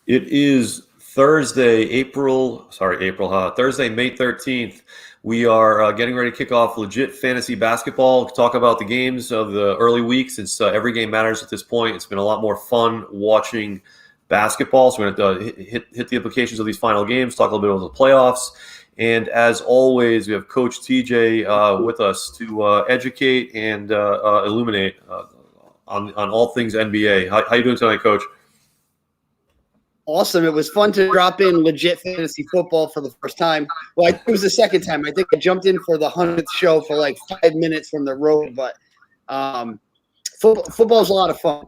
It is Thursday, Thursday, May 13th. We are getting ready to kick off legit fantasy basketball, talk about the games of the early week since every game matters at this point. It's been a lot more fun watching basketball. So we're going to hit the implications of these final games, talk a little bit about the playoffs. And as always, we have Coach TJ with us to educate and illuminate on all things NBA. How you doing tonight, Coach? Awesome. It was fun to drop in legit fantasy football for the first time. Well, I think it was the second time. I think I jumped in for the 100th show for like 5 minutes from the road, but football's a lot of fun.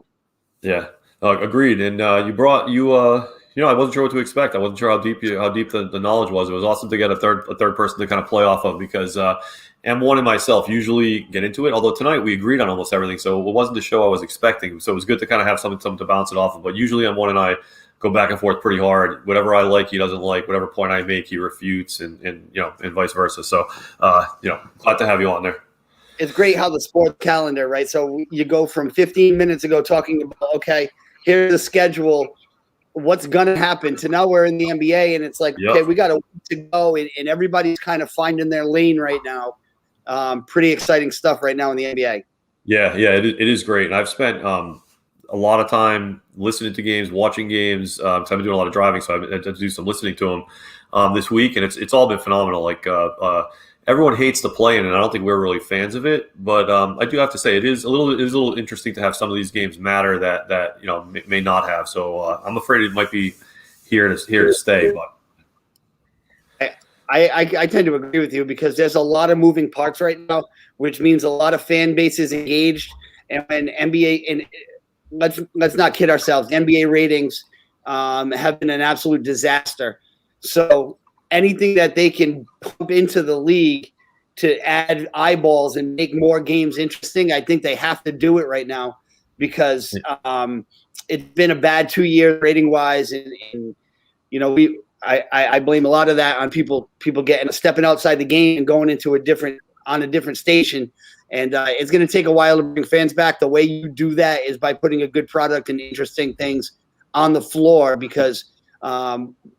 Yeah, agreed. And I wasn't sure what to expect. I wasn't sure how deep the knowledge was. It was awesome to get a third person to kind of play off of because M1 and myself usually get into it. Although tonight we agreed on almost everything, so it wasn't the show I was expecting. So it was good to kind of have something to bounce it off of. But usually M1 and I go back and forth pretty hard. Whatever I like, he doesn't like. Whatever point I make, he refutes, and vice versa. So glad to have you on there. It's great how the sports calendar, right? So you go from 15 minutes ago talking about, okay, here's the schedule, what's going to happen, to now we're in the NBA, and it's like, okay, we got a week to go, and everybody's kind of finding their lane right now. Pretty exciting stuff right now in the NBA. Yeah, it is great. And I've spent a lot of time listening to games, watching games. So I've been doing a lot of driving, so I've had to do some listening to them this week, and it's all been phenomenal. Like everyone hates the play-in, and I don't think we're really fans of it. But I do have to say it is a little interesting to have some of these games matter that may not have. So I'm afraid it might be here to stay. But I tend to agree with you because there's a lot of moving parts right now, which means a lot of fan bases engaged, and when NBA and let's not kid ourselves, NBA ratings have been an absolute disaster. So anything that they can pump into the league to add eyeballs and make more games interesting, I think they have to do it right now because it's been a bad 2 years rating wise, and I blame a lot of that on people stepping outside the game and going into a different station. And it's going to take a while to bring fans back. The way you do that is by putting a good product and interesting things on the floor because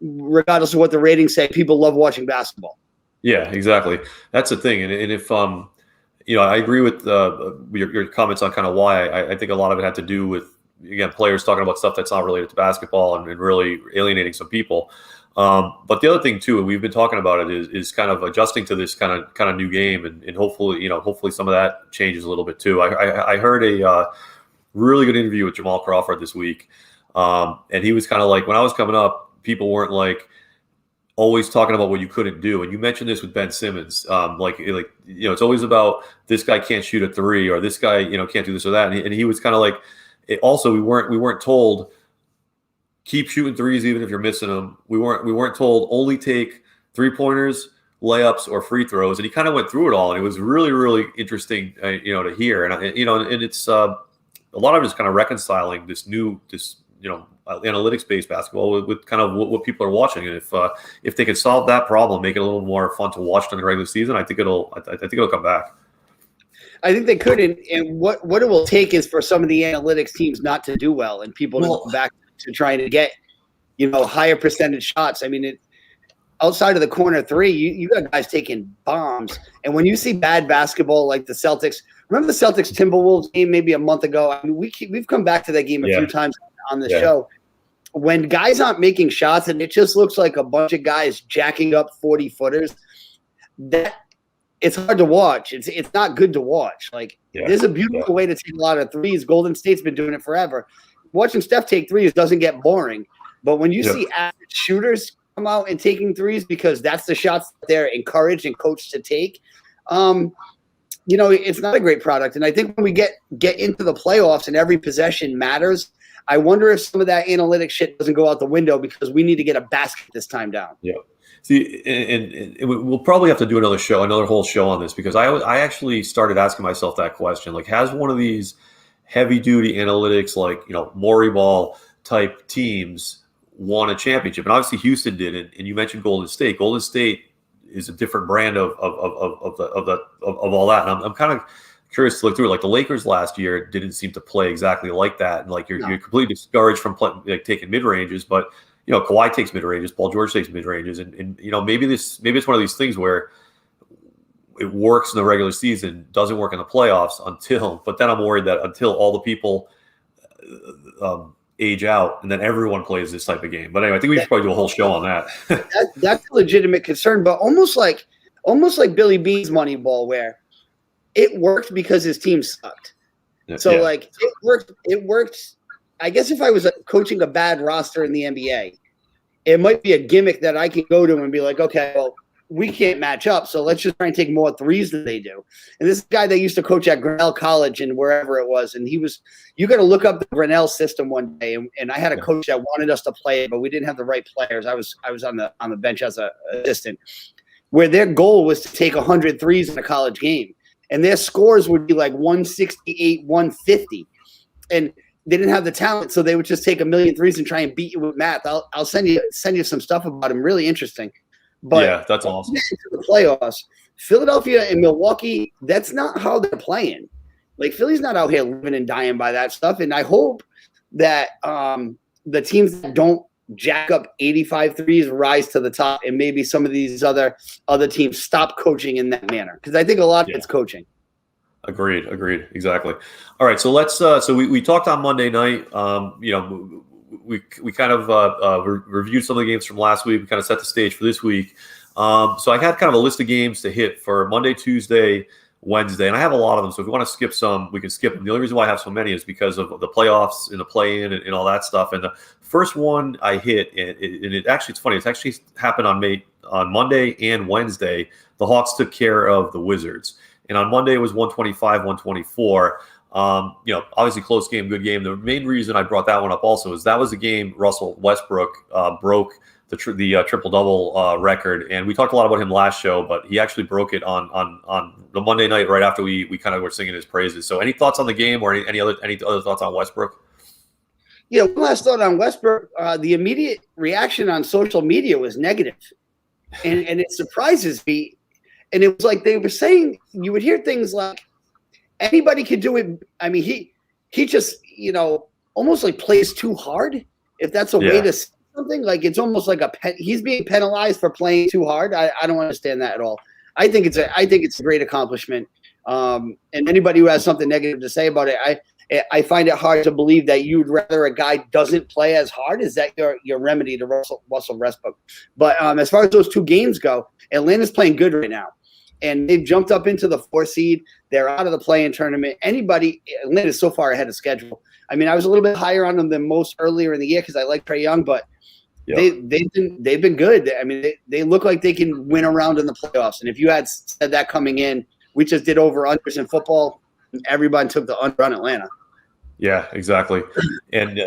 regardless of what the ratings say, people love watching basketball. Yeah, exactly. That's the thing. And if I agree with your comments on kind of why. I think a lot of it had to do with, again, players talking about stuff that's not related to basketball and really alienating some people. But the other thing too, and we've been talking about it, is kind of adjusting to this kind of new game, and hopefully some of that changes a little bit too. I heard a really good interview with Jamal Crawford this week, and he was kind of like, when I was coming up, people weren't like always talking about what you couldn't do, and you mentioned this with Ben Simmons, it's always about this guy can't shoot a three or this guy can't do this or that, and he was kind of like, also we weren't told keep shooting threes even if you're missing them. We weren't told only take 3-pointers, layups, or free throws. And he kind of went through it all, and it was really, really interesting, to hear. And and it's a lot of it is kind of reconciling this analytics-based basketball with kind of what people are watching. And if they could solve that problem, make it a little more fun to watch during the regular season, I think it'll come back. I think they could, and what it will take is for some of the analytics teams not to do well, and people to go back to trying to get, higher percentage shots. I mean, outside of the corner three, you got guys taking bombs. And when you see bad basketball like the Celtics, remember the Celtics Timberwolves game maybe a month ago? I mean, we've come back to that game a few times on the show. When guys aren't making shots and it just looks like a bunch of guys jacking up 40-footers, that it's hard to watch. It's not good to watch. There's a beautiful way to take a lot of threes. Golden State's been doing it forever. Watching Steph take threes doesn't get boring, but when you see average shooters come out and taking threes because that's the shots that they're encouraged and coached to take, it's not a great product. And I think when we get into the playoffs and every possession matters, I wonder if some of that analytic shit doesn't go out the window because we need to get a basket this time down. Yeah. See, and we'll probably have to do another whole show on this because I actually started asking myself that question. Like, has one of these heavy-duty analytics, like Morey Ball type teams, won a championship? And obviously Houston did it. And you mentioned Golden State. Golden State is a different brand of all that. And I'm kind of curious to look through it. Like the Lakers last year didn't seem to play exactly like that, and like you're completely discouraged from taking mid ranges. But Kawhi takes mid ranges, Paul George takes mid ranges, and maybe it's one of these things where it works in the regular season, doesn't work in the playoffs but then I'm worried that until all the people age out, and then everyone plays this type of game. But anyway, I think we should probably do a whole show on that. That's a legitimate concern, but almost like Billy Bean's Moneyball, where it worked because his team sucked. So like it worked. I guess if I was coaching a bad roster in the NBA, it might be a gimmick that I could go to and be like, okay, well, we can't match up, so let's just try and take more threes than they do. And this guy that used to coach at Grinnell College and wherever it was, and you got to look up the Grinnell system one day, and I had a coach that wanted us to play it, but we didn't have the right players. I was on the bench as an assistant, where their goal was to take 100 threes in a college game, and their scores would be like 168, 150, and they didn't have the talent, so they would just take 1,000,000 threes and try and beat you with math. I'll send you some stuff about him, really interesting. But yeah, that's awesome. The playoffs, Philadelphia and Milwaukee, that's not how they're playing. Like Philly's not out here living and dying by that stuff. And I hope that the teams that don't jack up 85 threes rise to the top, and maybe some of these other teams stop coaching in that manner. Because I think a lot of it's coaching. Agreed. Exactly. All right. So let's. So we talked on Monday night. We kind of reviewed some of the games from last week. We kind of set the stage for this week. So I had kind of a list of games to hit for Monday, Tuesday, Wednesday, and I have a lot of them. So if we want to skip some, we can skip them. The only reason why I have so many is because of the playoffs and the play-in and all that stuff. And the first one I hit, and it's funny. It's actually happened on Monday and Wednesday. The Hawks took care of the Wizards, and on Monday it was 125-124. Obviously close game, good game. The main reason I brought that one up also is that was the game Russell Westbrook broke the triple-double record. And we talked a lot about him last show, but he actually broke it on the Monday night right after we kind of were singing his praises. So any thoughts on the game or any other thoughts on Westbrook? Yeah, one last thought on Westbrook. The immediate reaction on social media was negative. And it surprises me. And it was like they were saying, you would hear things like, anybody could do it. I mean, he just, almost like plays too hard. If that's a way to say something, like it's almost like he's being penalized for playing too hard. I don't understand that at all. I think it's a great accomplishment. And anybody who has something negative to say about it, I find it hard to believe that you'd rather a guy doesn't play as hard. Is that your remedy to Russell Westbrook? But as far as those two games go, Atlanta's playing good right now. And they've jumped up into the 4 seed. They're out of the play-in tournament. Atlanta's so far ahead of schedule. I mean, I was a little bit higher on them than most earlier in the year because I like Trae Young, but they've been good. I mean, they look like they can win around in the playoffs. And if you had said that coming in, we just did over-unders in football, and everybody took the under on Atlanta. Yeah, exactly. And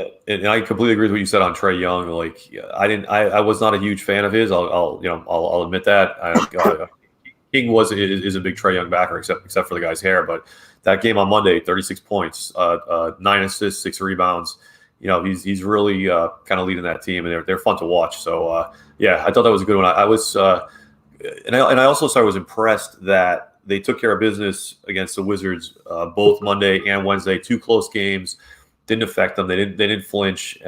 I completely agree with what you said on Trae Young. Like, I was not a huge fan of his. I'll admit that. King is a big Trae Young backer, except for the guy's hair. But that game on Monday, 36 points, 9 assists, 6 rebounds. He's really kind of leading that team, and they're fun to watch. So I thought that was a good one. I was, and I also was impressed that they took care of business against the Wizards both Monday and Wednesday. 2 close games, didn't affect them. They didn't flinch.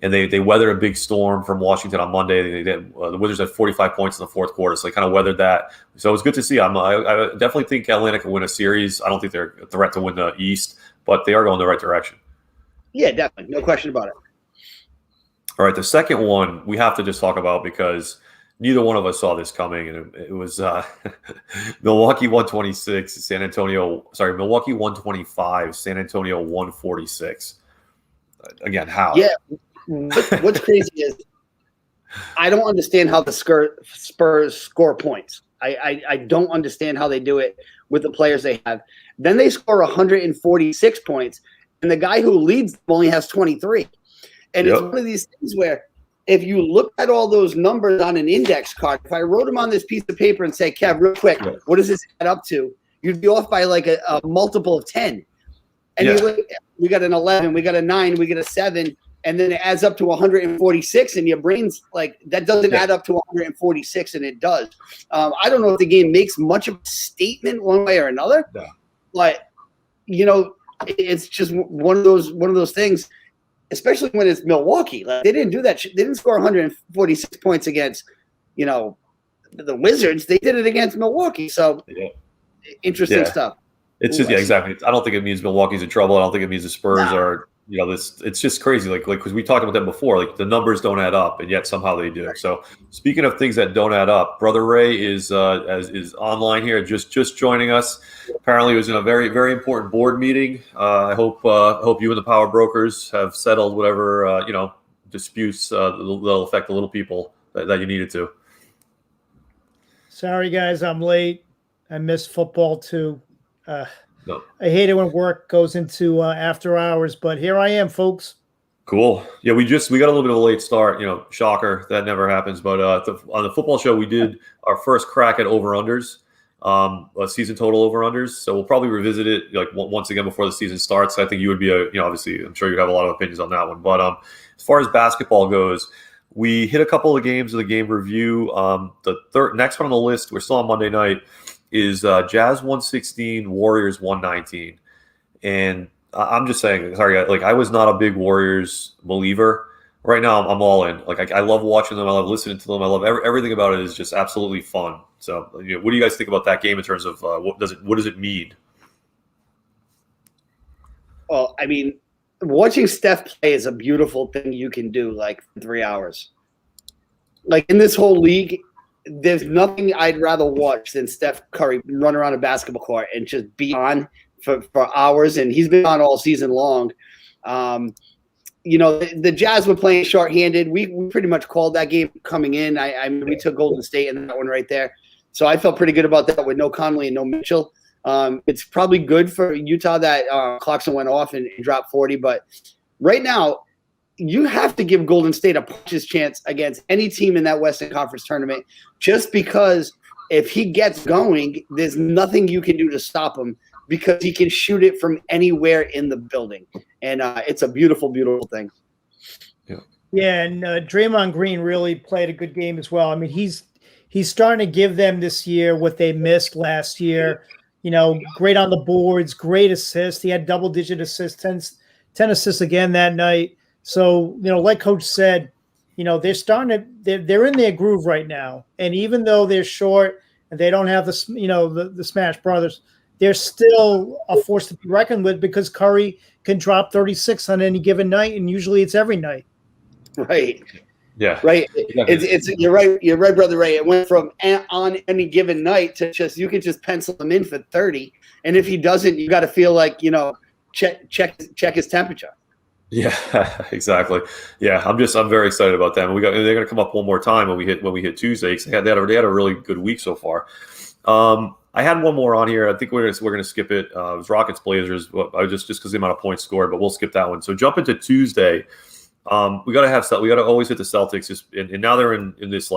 And they weathered a big storm from Washington on Monday. The Wizards had 45 points in the fourth quarter, so they kind of weathered that. So it was good to see. I definitely think Atlanta can win a series. I don't think they're a threat to win the East, but they are going the right direction. Yeah, definitely. No question about it. All right, the second one we have to just talk about because neither one of us saw this coming, and it was Milwaukee 126, Milwaukee 125, San Antonio 146. Again, how? Yeah. What's crazy is I don't understand how the Spurs score points. I don't understand how they do it with the players they have. Then they score 146 points, and the guy who leads them only has 23. And it's one of these things where if you look at all those numbers on an index card, if I wrote them on this piece of paper and say, Kev, real quick, what does this add up to? You'd be off by like a multiple of 10. And we got an 11, we got a 9, we got a 7. And then it adds up to 146, and your brain's like, that doesn't add up to 146, and it does. I don't know if the game makes much of a statement one way or another, But it's just one of those things, especially when it's Milwaukee. Like, they didn't do that. They didn't score 146 points against, the Wizards. They did it against Milwaukee. So interesting stuff. It's just exactly. I don't think it means Milwaukee's in trouble. I don't think it means the Spurs are. This. It's just crazy. Like because we talked about them before. Like the numbers don't add up, and yet somehow they do. So speaking of things that don't add up, Brother Ray is online here, just joining us. Apparently, he was in a very very important board meeting. I hope you and the power brokers have settled whatever disputes that'll affect the little people that you needed to. Sorry guys, I'm late. I missed football too. No. I hate it when work goes into after hours, but here I am, folks. Cool. Yeah, we got a little bit of a late start. Shocker, that never happens. But on the football show, we did our first crack at over-unders, season total over-unders. So we'll probably revisit it once again before the season starts. I think you would be obviously, I'm sure you'd have a lot of opinions on that one. But as far as basketball goes, we hit a couple of games of the game review. The next one on the list, we're still on Monday night, is Jazz 116, Warriors 119. And I'm just saying, sorry, I was not a big Warriors believer. Right now, I'm all in. I love watching them. I love listening to them. I love everything about it is just absolutely fun. So, what do you guys think about that game in terms of what does it mean? Well, I mean, watching Steph play is a beautiful thing you can do for 3 hours. In this whole league, there's nothing I'd rather watch than Steph Curry run around a basketball court and just be on for hours. And he's been on all season long. The Jazz were playing shorthanded. We pretty much called that game coming in. I mean, we took Golden State in that one right there. So I felt pretty good about that with no Conley and no Mitchell. It's probably good for Utah that Clarkson went off and dropped 40. But right now, you have to give Golden State a puncher's chance against any team in that Western Conference tournament, just because if he gets going, there's nothing you can do to stop him because he can shoot it from anywhere in the building. And it's a beautiful, beautiful thing. Yeah, and Draymond Green really played a good game as well. I mean, he's starting to give them this year what they missed last year. Great on the boards, great assists. He had double-digit assists, 10 assists again that night. So, like Coach said, they're starting to they're in their groove right now. And even though they're short and they don't have the Smash Brothers, they're still a force to be reckoned with because Curry can drop 36 on any given night, and usually it's every night. Right. Yeah. Right. It's you're right, Brother Ray. It went from on any given night to you can just pencil him in for 30, and if he doesn't, you got to feel like check his temperature. Yeah, exactly. Yeah, I'm very excited about them. They're going to come up one more time when we hit Tuesday. They had a really good week so far. I had one more on here. I think we're going to skip it. It was Rockets Blazers. Just because the amount of points scored, but we'll skip that one. So jump into Tuesday. We got to always hit the Celtics. And now they're in this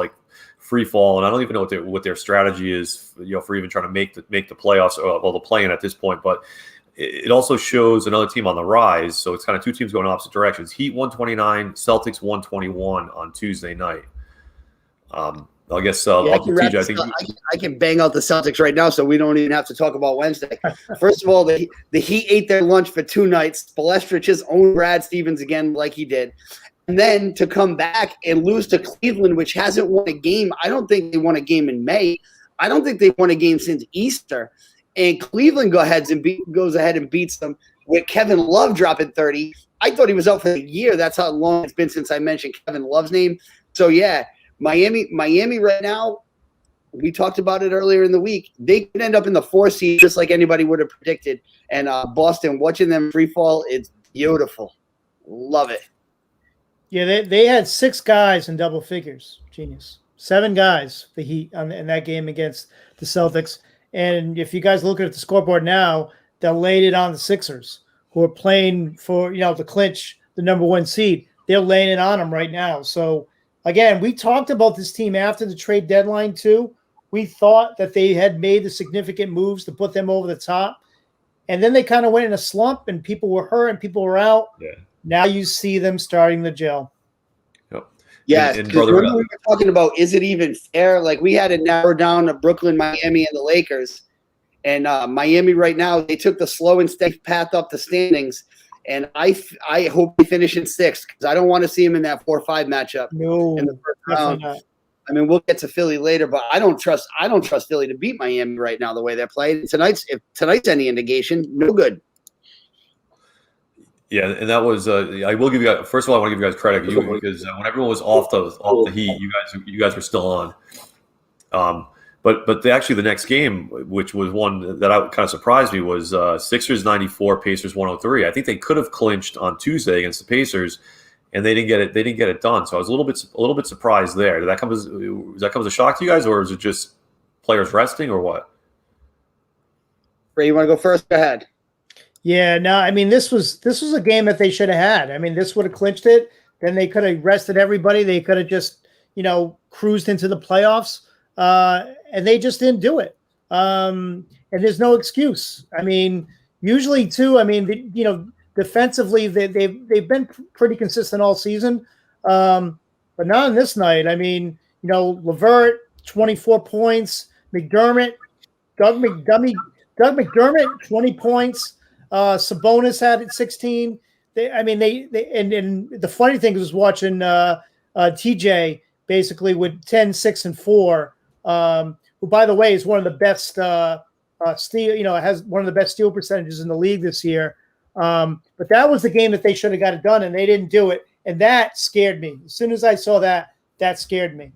free fall, and I don't even know what their strategy is. For even trying to make the playoffs or the play-in at this point, but. It also shows another team on the rise, so it's kind of two teams going opposite directions. Heat 129, Celtics 121 on Tuesday night. I guess I can bang out the Celtics right now, so we don't even have to talk about Wednesday. First of all, the Heat ate their lunch for 2 nights. Spoelstra just owned Brad Stevens again like he did. And then to come back and lose to Cleveland, which hasn't won a game. I don't think they won a game in May. I don't think they've won a game since Easter. And Cleveland goes ahead and beats them with Kevin Love dropping 30. I thought he was out for the year. That's how long it's been since I mentioned Kevin Love's name. So, yeah, Miami right now, we talked about it earlier in the week. They could end up in the 4 seed just like anybody would have predicted. And Boston, watching them free fall, it's beautiful. Love it. Yeah, they had 6 guys in double figures. Genius. 7 guys, the Heat, in that game against the Celtics. And if you guys look at the scoreboard now, they laid it on the Sixers, who are playing for, to clinch the number 1 seed. They're laying it on them right now. So, again, we talked about this team after the trade deadline, too. We thought that they had made the significant moves to put them over the top. And then they kind of went in a slump, and people were hurt and people were out. Yeah. Now you see them starting to gel. Yeah, because we were talking about, is it even fair? We had it narrowed down to Brooklyn, Miami, and the Lakers. And Miami right now, they took the slow and steady path up the standings. And I hope they finish in sixth because I don't want to see them in that 4-5 matchup in the first round. Not. I mean, we'll get to Philly later, but I don't trust Philly to beat Miami right now the way they're playing. If tonight's any indication, no good. Yeah, and that was. I will give you guys. First of all, I want to give you guys credit because when everyone was off the heat, you guys were still on. But the next game, which was one that kind of surprised me, was Sixers 94, Pacers 103. I think they could have clinched on Tuesday against the Pacers, and they didn't get it. They didn't get it done. So I was a little bit surprised there. Does that come as a shock to you guys, or is it just players resting, or what? Ray, you want to go first? Go ahead. Yeah, no, I mean this was a game that they should have had. I mean, this would have clinched it. Then they could have rested everybody. They could have just cruised into the playoffs, and they just didn't do it. And there's no excuse. I mean, usually too. I mean, defensively they've been pretty consistent all season, but not on this night. I mean, LeVert 24 points, Doug McDermott 20 points. Sabonis had it 16. And the funny thing was watching TJ basically with 10, 6, and 4, who by the way is one of the best steal, has one of the best steal percentages in the league this year. But that was the game that they should have got it done, and they didn't do it, and that scared me. As soon as I saw that scared me.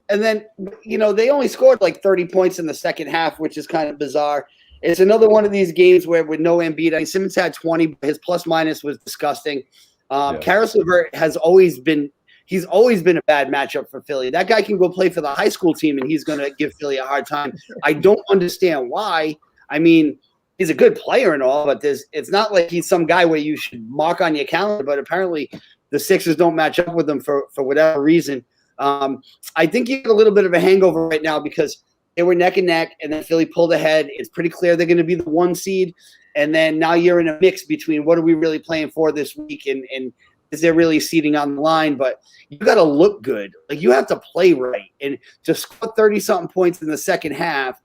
And then they only scored like 30 points in the second half, which is kind of bizarre. It's another one of these games where with no Embiid, I mean, Simmons had 20, but his plus minus was disgusting. Karis LeVert has always been a bad matchup for Philly. That guy can go play for the high school team, and he's going to give Philly a hard time. I don't understand why. I mean, he's a good player and all, but it's not like he's some guy where you should mark on your calendar. But apparently, the Sixers don't match up with him for whatever reason. I think you get a little bit of a hangover right now because they were neck and neck, and then Philly pulled ahead. It's pretty clear they're going to be the 1 seed, and then now you're in a mix between what are we really playing for this week and is there really seeding on the line? But you got to look good. Like, you have to play right, and to score 30-something points in the second half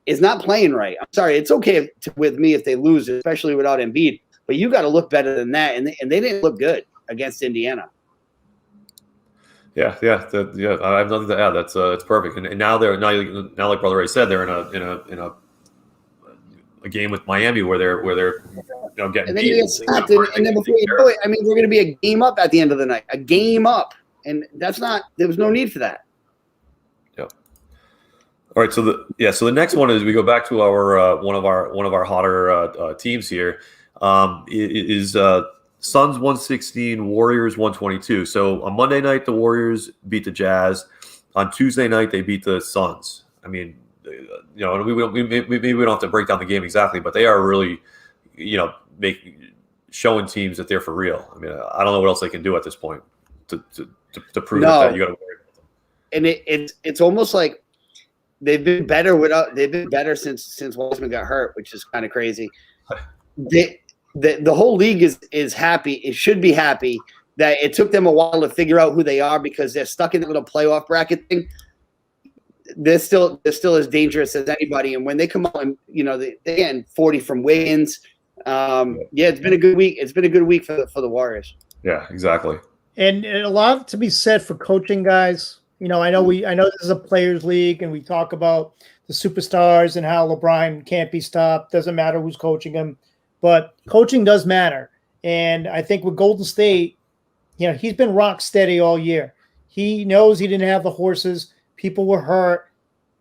is not playing right. I'm sorry. It's okay with me if they lose, especially without Embiid, but you got to look better than that, and they didn't look good against Indiana. Yeah. I have nothing to add. That's perfect. And now like Brother Ray said, they're in a game with Miami where they're getting. And then you get slapped, and then before you know it, I mean, we're going to be a game up at the end of the night. A game up, and that's not. There was no need for that. Yeah. All right. So the next one is we go back to our one of our hotter teams here. Is Suns 116, Warriors 122. So on Monday night, the Warriors beat the Jazz. On Tuesday night, they beat the Suns. I mean, we don't have to break down the game exactly, but they are really, showing teams that they're for real. I mean, I don't know what else they can do at this point to prove that you got to worry about them. And it's almost like they've been better since Wiseman got hurt, which is kind of crazy. The whole league is happy. It should be happy that it took them a while to figure out who they are because they're stuck in the little playoff bracket thing. They're still as dangerous as anybody. And when they come out and they end 40 from Wiggins, it's been a good week. It's been a good week for the Warriors. Yeah, exactly. And a lot to be said for coaching, guys. I know this is a players' league, and we talk about the superstars and how LeBron can't be stopped. Doesn't matter who's coaching him. But coaching does matter. And I think with Golden State, he's been rock steady all year. He knows he didn't have the horses. People were hurt.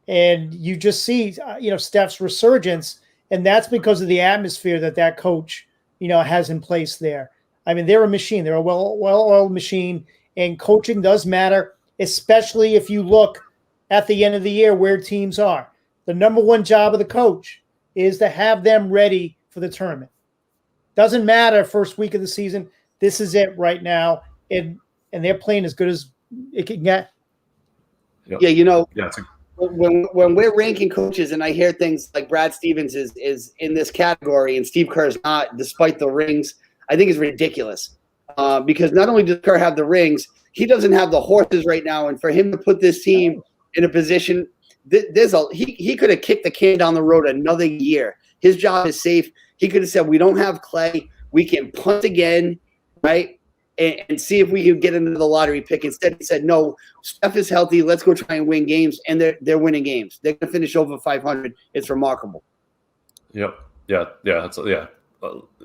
And you just see, Steph's resurgence. And that's because of the atmosphere that coach, has in place there. I mean, they're a machine. They're a well-oiled machine. And coaching does matter, especially if you look at the end of the year where teams are. The number one job of the coach is to have them ready for the tournament. Doesn't matter first week of the season. This is it right now, and they're playing as good as it can get. Yep. Yeah, when we're ranking coaches, and I hear things like Brad Stevens is in this category, and Steve Kerr is not, despite the rings, I think it's ridiculous. Because not only does Kerr have the rings, he doesn't have the horses right now, and for him to put this team in a position he could have kicked the can down the road another year. His job is safe. He could have said, we don't have Clay. We can punt again, right? And see if we can get into the lottery pick. Instead, he said, no, Steph is healthy. Let's go try and win games. And they're winning games. They're going to finish over 500. It's remarkable. Yep. Yeah.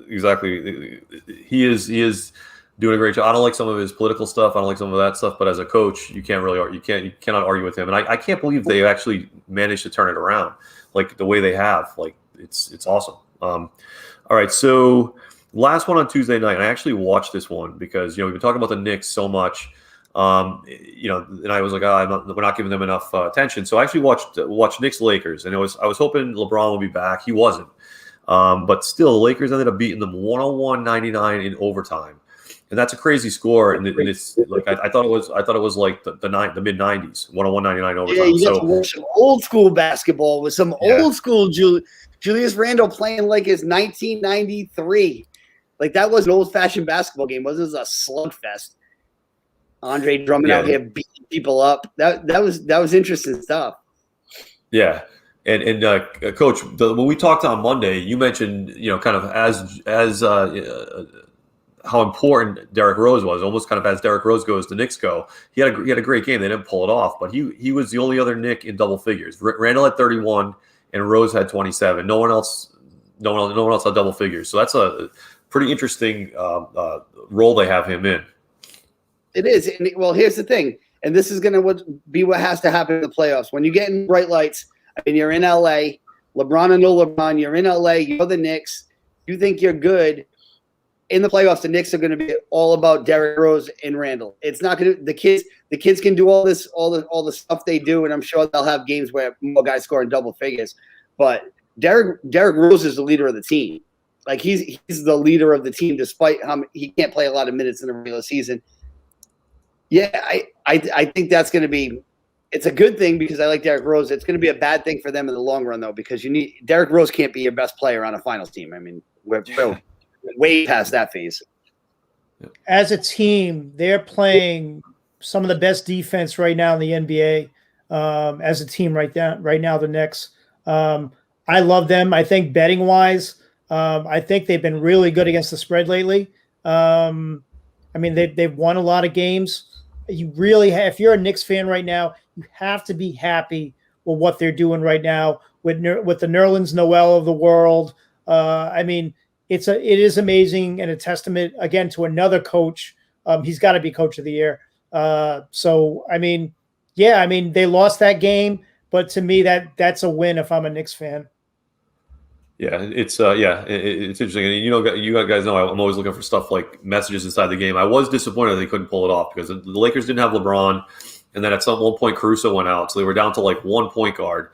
Exactly. He is doing a great job. I don't like some of his political stuff. I don't like some of that stuff. But as a coach, you cannot argue with him. And I can't believe they actually managed to turn it around like the way they have. Like it's awesome. All right. So last one on Tuesday night. And I actually watched this one because we've been talking about the Knicks so much. And I was like, we're not giving them enough attention. So I actually watched Knicks Lakers, and I was hoping LeBron would be back. He wasn't, but still, the Lakers ended up beating them 101-99 in overtime, and that's a crazy score. And it's like I thought it was like the mid 90s, 101-99 overtime. Yeah, you got to watch some old school basketball with some old school Julius Randle playing like it's 1993. Like that was an old fashioned basketball game. It was a slugfest. Andre Drummond out here beating people up. That was interesting stuff. Yeah, and Coach, when we talked on Monday, you mentioned kind of as how important Derrick Rose was, almost kind of as Derrick Rose goes, the Knicks go. He had a great game. They didn't pull it off, but he was the only other Knick in double figures. Randall had 31 and Rose had 27. No one else had double figures. So that's a pretty interesting role they have him in. It is. And, well, here's the thing, and this is going to be what has to happen in the playoffs. When you get in bright lights, I mean, you're in L.A., LeBron and no LeBron, you're in L.A., you're the Knicks, you think you're good. In the playoffs, the Knicks are going to be all about Derrick Rose and Randall. It's not going to – the kids can do all this, all the stuff they do, and I'm sure they'll have games where more guys score in double figures. But Derrick Rose is the leader of the team. Like, he's the leader of the team despite how he can't play a lot of minutes in the regular season. Yeah, I think that's going to be – it's a good thing because I like Derrick Rose. It's going to be a bad thing for them in the long run, though, because Derrick Rose can't be your best player on a finals team. I mean, we're way past that phase. As a team, they're playing some of the best defense right now in the NBA as a team right now, the Knicks. I love them. I think betting-wise, I think they've been really good against the spread lately. I mean, they've won a lot of games. You really have, if you're a Knicks fan right now, you have to be happy with what they're doing right now with the Nerlens Noel of the world. I mean, it is amazing and a testament again to another coach. He's got to be coach of the year. So I mean, they lost that game, but to me that's a win if I'm a Knicks fan. Yeah, it's interesting. And you guys know I'm always looking for stuff like messages inside the game. I was disappointed they couldn't pull it off because the Lakers didn't have LeBron, and then at one point Caruso went out, so they were down to like one point guard.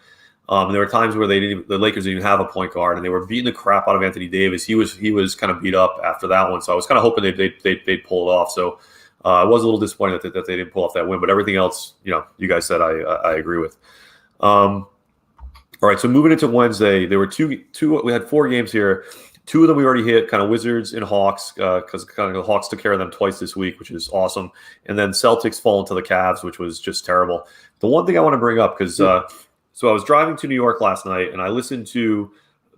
And there were times where the Lakers didn't even have a point guard, and they were beating the crap out of Anthony Davis. He was kind of beat up after that one, so I was kind of hoping they'd pull it off. So I was a little disappointed that they didn't pull off that win, but everything else, you guys said I agree with. All right, so moving into Wednesday, there were two. We had 4 games here. 2 of them we already hit, kind of Wizards and Hawks, because kind of the Hawks took care of them twice this week, which is awesome. And then Celtics fall into the Cavs, which was just terrible. The one thing I want to bring up, because so I was driving to New York last night, and I listened to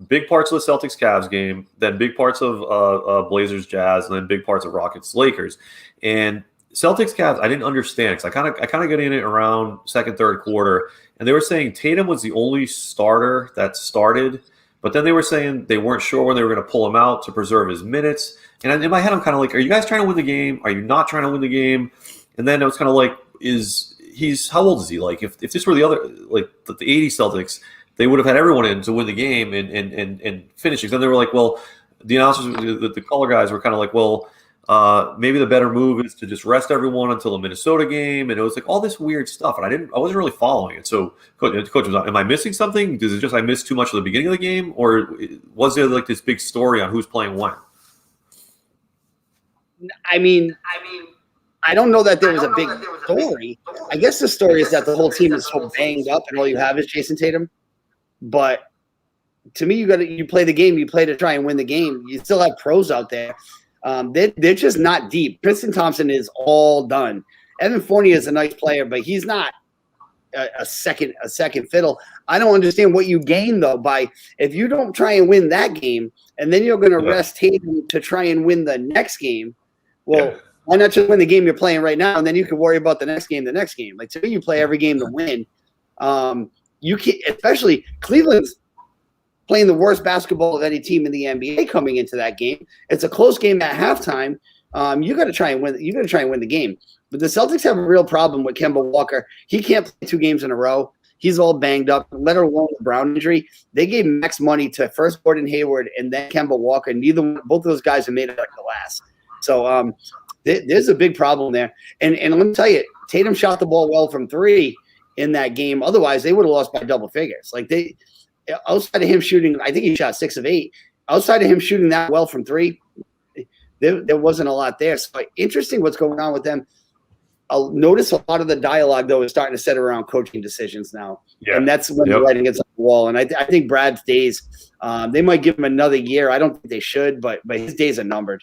big parts of the Celtics-Cavs game, then big parts of Blazers-Jazz, and then big parts of Rockets-Lakers. And Celtics-Cavs, I didn't understand because I kind of got in it around second, third quarter, and they were saying Tatum was the only starter that started, but then they were saying they weren't sure when they were going to pull him out to preserve his minutes. And in my head, I'm kind of like, are you guys trying to win the game? Are you not trying to win the game? And then I was kind of like, how old is he? Like, if this were the other, like the 80 Celtics, they would have had everyone in to win the game and finish it. Then they were like, well, the announcers, the color guys were kind of like, well, maybe the better move is to just rest everyone until the Minnesota game, and it was like all this weird stuff, and I wasn't really following it. So, coach was, am I missing something? Is it just I missed too much of the beginning of the game, or was there like this big story on who's playing when? I mean, I don't know that there was a big story. I guess the story is that the whole team is so banged up, and all you have is Jason Tatum. But to me, you play the game, you play to try and win the game. You still have pros out there. They're just not deep. Tristan Thompson is all done. Evan Fournier is a nice player, but he's not a second fiddle. I don't understand what you gain though by if you don't try and win that game, and then you're going to rest Tatum to try and win the next game. Well, why not just win the game you're playing right now, and then you can worry about the next game. Like to me, you play every game to win. You can, especially Cleveland's playing the worst basketball of any team in the NBA coming into that game. It's a close game at halftime. You got to try and win. You got to try and win the game. But the Celtics have a real problem with Kemba Walker. He can't play 2 games in a row. He's all banged up, let alone the Brown injury. They gave max money to first Gordon Hayward and then Kemba Walker. Both of those guys have made it like the last. So there's a big problem there. And let me tell you, Tatum shot the ball well from 3 in that game. Otherwise, they would have lost by double figures. Like outside of him shooting, I think he shot 6 of 8. Outside of him shooting that well from 3, there wasn't a lot there. So interesting what's going on with them. I'll notice a lot of the dialogue, though, is starting to set around coaching decisions now. Yeah. And that's when the writing gets on the wall. And I think Brad's days, they might give him another year. I don't think they should, but his days are numbered.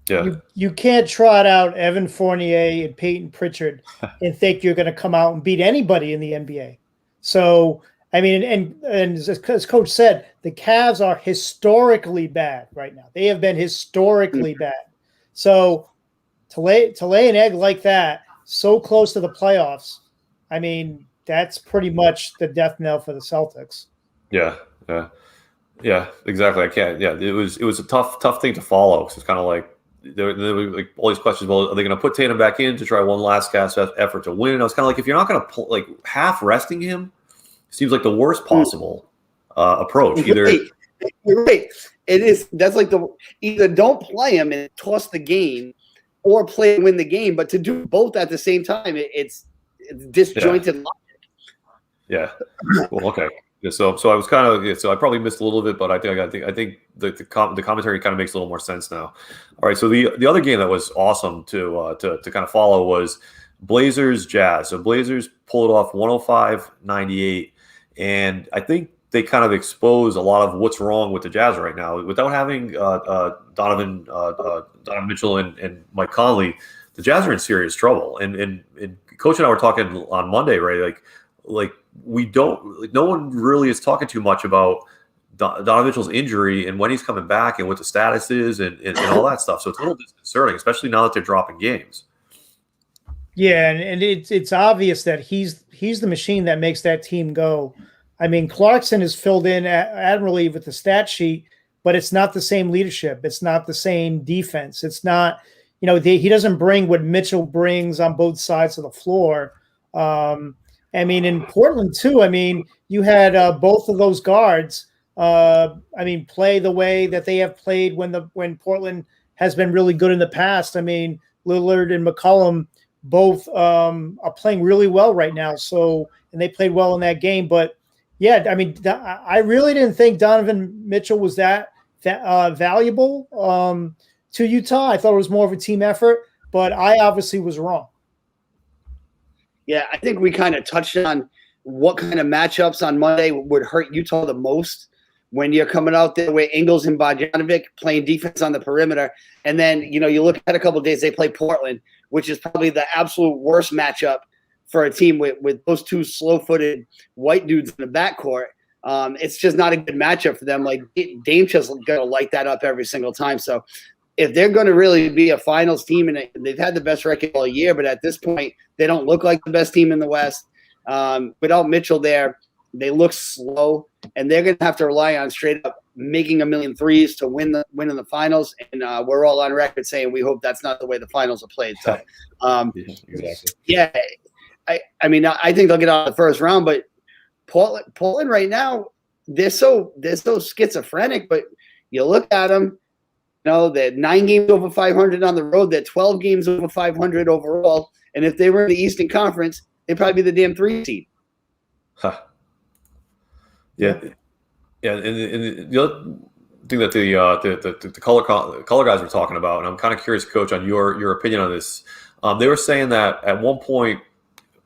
Yeah. You can't trot out Evan Fournier and Peyton Pritchard and think you're going to come out and beat anybody in the NBA. So, I mean, and as Coach said, the Cavs are historically bad right now. They have been historically bad. So to lay an egg like that so close to the playoffs, I mean, that's pretty much the death knell for the Celtics. Yeah, exactly. I can't. Yeah, it was a tough thing to follow. Because it's kind of like there were like all these questions. Well, are they going to put Tatum back in to try one last gasp effort to win? And I was kind of like, if you're not going to like half resting him, seems like the worst possible approach. Either you're right. It is. That's like either don't play him and toss the game, or play and win the game. But to do both at the same time, it's disjointed logic. Yeah. Well, okay. Yeah, so I was kind of so I probably missed a little bit, but I think the commentary kind of makes a little more sense now. All right. So the other game that was awesome to kind of follow was Blazers Jazz. So Blazers pulled it off 105-98, and I think they kind of expose a lot of what's wrong with the Jazz right now. Without having Donovan Mitchell and Mike Conley, the Jazz are in serious trouble. And Coach and I were talking on Monday, right? Like no one really is talking too much about Donovan Mitchell's injury and when he's coming back and what the status is and all that stuff. So it's a little disconcerting, especially now that they're dropping games. Yeah, and it's obvious that he's the machine that makes that team go. I mean, Clarkson is filled in admirably with the stat sheet, but it's not the same leadership. It's not the same defense. It's not, he doesn't bring what Mitchell brings on both sides of the floor. I mean, in Portland too, I mean, you had both of those guards, play the way that they have played when Portland has been really good in the past. I mean, Lillard and McCollum both are playing really well right now. So, and they played well in that game, but yeah, I mean, I really didn't think Donovan Mitchell was that valuable to Utah. I thought it was more of a team effort, but I obviously was wrong. Yeah, I think we kind of touched on what kind of matchups on Monday would hurt Utah the most when you're coming out there with Ingles and Bogdanovic playing defense on the perimeter. And then, you look at a couple of days, they play Portland, which is probably the absolute worst matchup for a team with those two slow-footed white dudes in the backcourt. It's just not a good matchup for them. Like, Dame's just going to light that up every single time. So if they're going to really be a finals team, and they've had the best record all year, but at this point, they don't look like the best team in the West. Without Mitchell there, they look slow, and they're going to have to rely on straight up making a million threes to win in the finals. And we're all on record saying we hope that's not the way the finals are played. So, exactly. Yeah. I mean, I think they'll get out of the first round, but Portland right now, they're so schizophrenic. But you look at them, they're 9 games over 500 on the road. They're 12 games over 500 overall. And if they were in the Eastern Conference, they'd probably be the damn 3 seed. Huh. Yeah. And the other thing that the color guys were talking about, and I'm kind of curious, Coach, on your opinion on this. They were saying that at one point,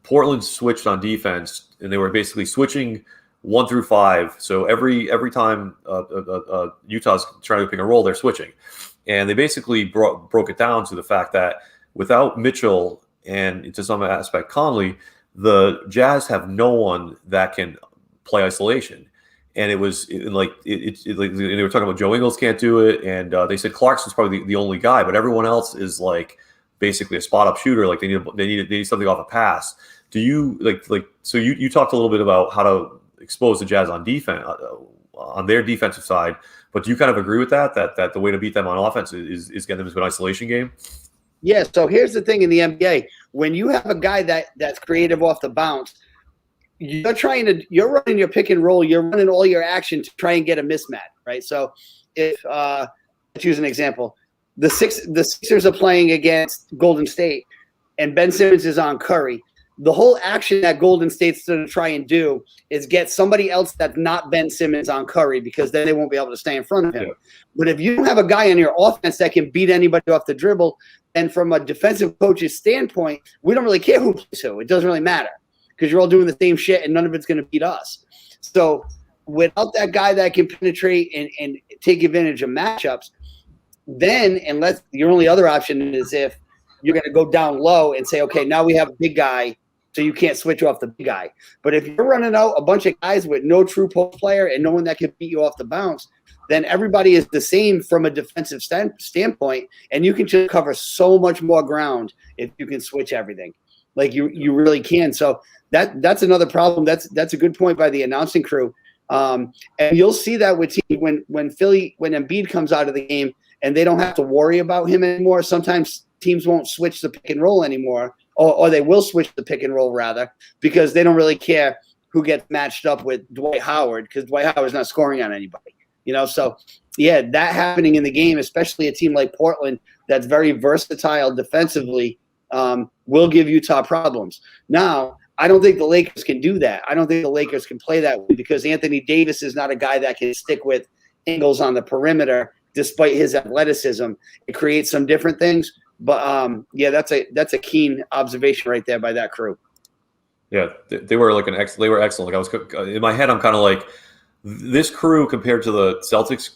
Portland switched on defense, and they were basically switching 1 through 5. So every time Utah's trying to pick a roll, they're switching, and they basically broke it down to the fact that without Mitchell and to some aspect Conley, the Jazz have no one that can play isolation. And they were talking about Joe Ingles can't do it, and they said Clarkson's probably the only guy, but everyone else is like basically a spot up shooter. Like they need something off a pass. Do you so you talked a little bit about how to expose the Jazz on defense on their defensive side, but do you kind of agree with that the way to beat them on offense is getting them into an isolation game? Yeah. So here's the thing in the NBA: when you have a guy that's creative off the bounce, you're running your pick and roll, you're running all your action to try and get a mismatch, right? So if let's use an example. The Sixers are playing against Golden State and Ben Simmons is on Curry. The whole action that Golden State's going to try and do is get somebody else that's not Ben Simmons on Curry, because then they won't be able to stay in front of him. Yeah. But if you don't have a guy on your offense that can beat anybody off the dribble, then from a defensive coach's standpoint, we don't really care who plays who. It doesn't really matter, because you're all doing the same shit and none of it's going to beat us. So without that guy that can penetrate and take advantage of matchups, then unless your only other option is if you're going to go down low and say, okay, now we have a big guy, so you can't switch off the big guy. But if you're running out a bunch of guys with no true post player and no one that can beat you off the bounce, then everybody is the same from a defensive standpoint, and you can just cover so much more ground if you can switch everything. Like you really can. So that's another problem. That's a good point by the announcing crew. And you'll see that with teams when Embiid comes out of the game and they don't have to worry about him anymore. Sometimes teams won't switch the pick and roll anymore, or they will switch the pick and roll rather, because they don't really care who gets matched up with Dwight Howard, because Dwight Howard's not scoring on anybody. So yeah, that happening in the game, especially a team like Portland that's very versatile defensively, will give Utah problems. Now, I don't think the Lakers can do that. I don't think the Lakers can play that way, because Anthony Davis is not a guy that can stick with Ingles on the perimeter despite his athleticism. It creates some different things. But yeah, that's a keen observation right there by that crew. Yeah, they were they were excellent. Like I was in my head, I'm kind of like, this crew compared to the Celtics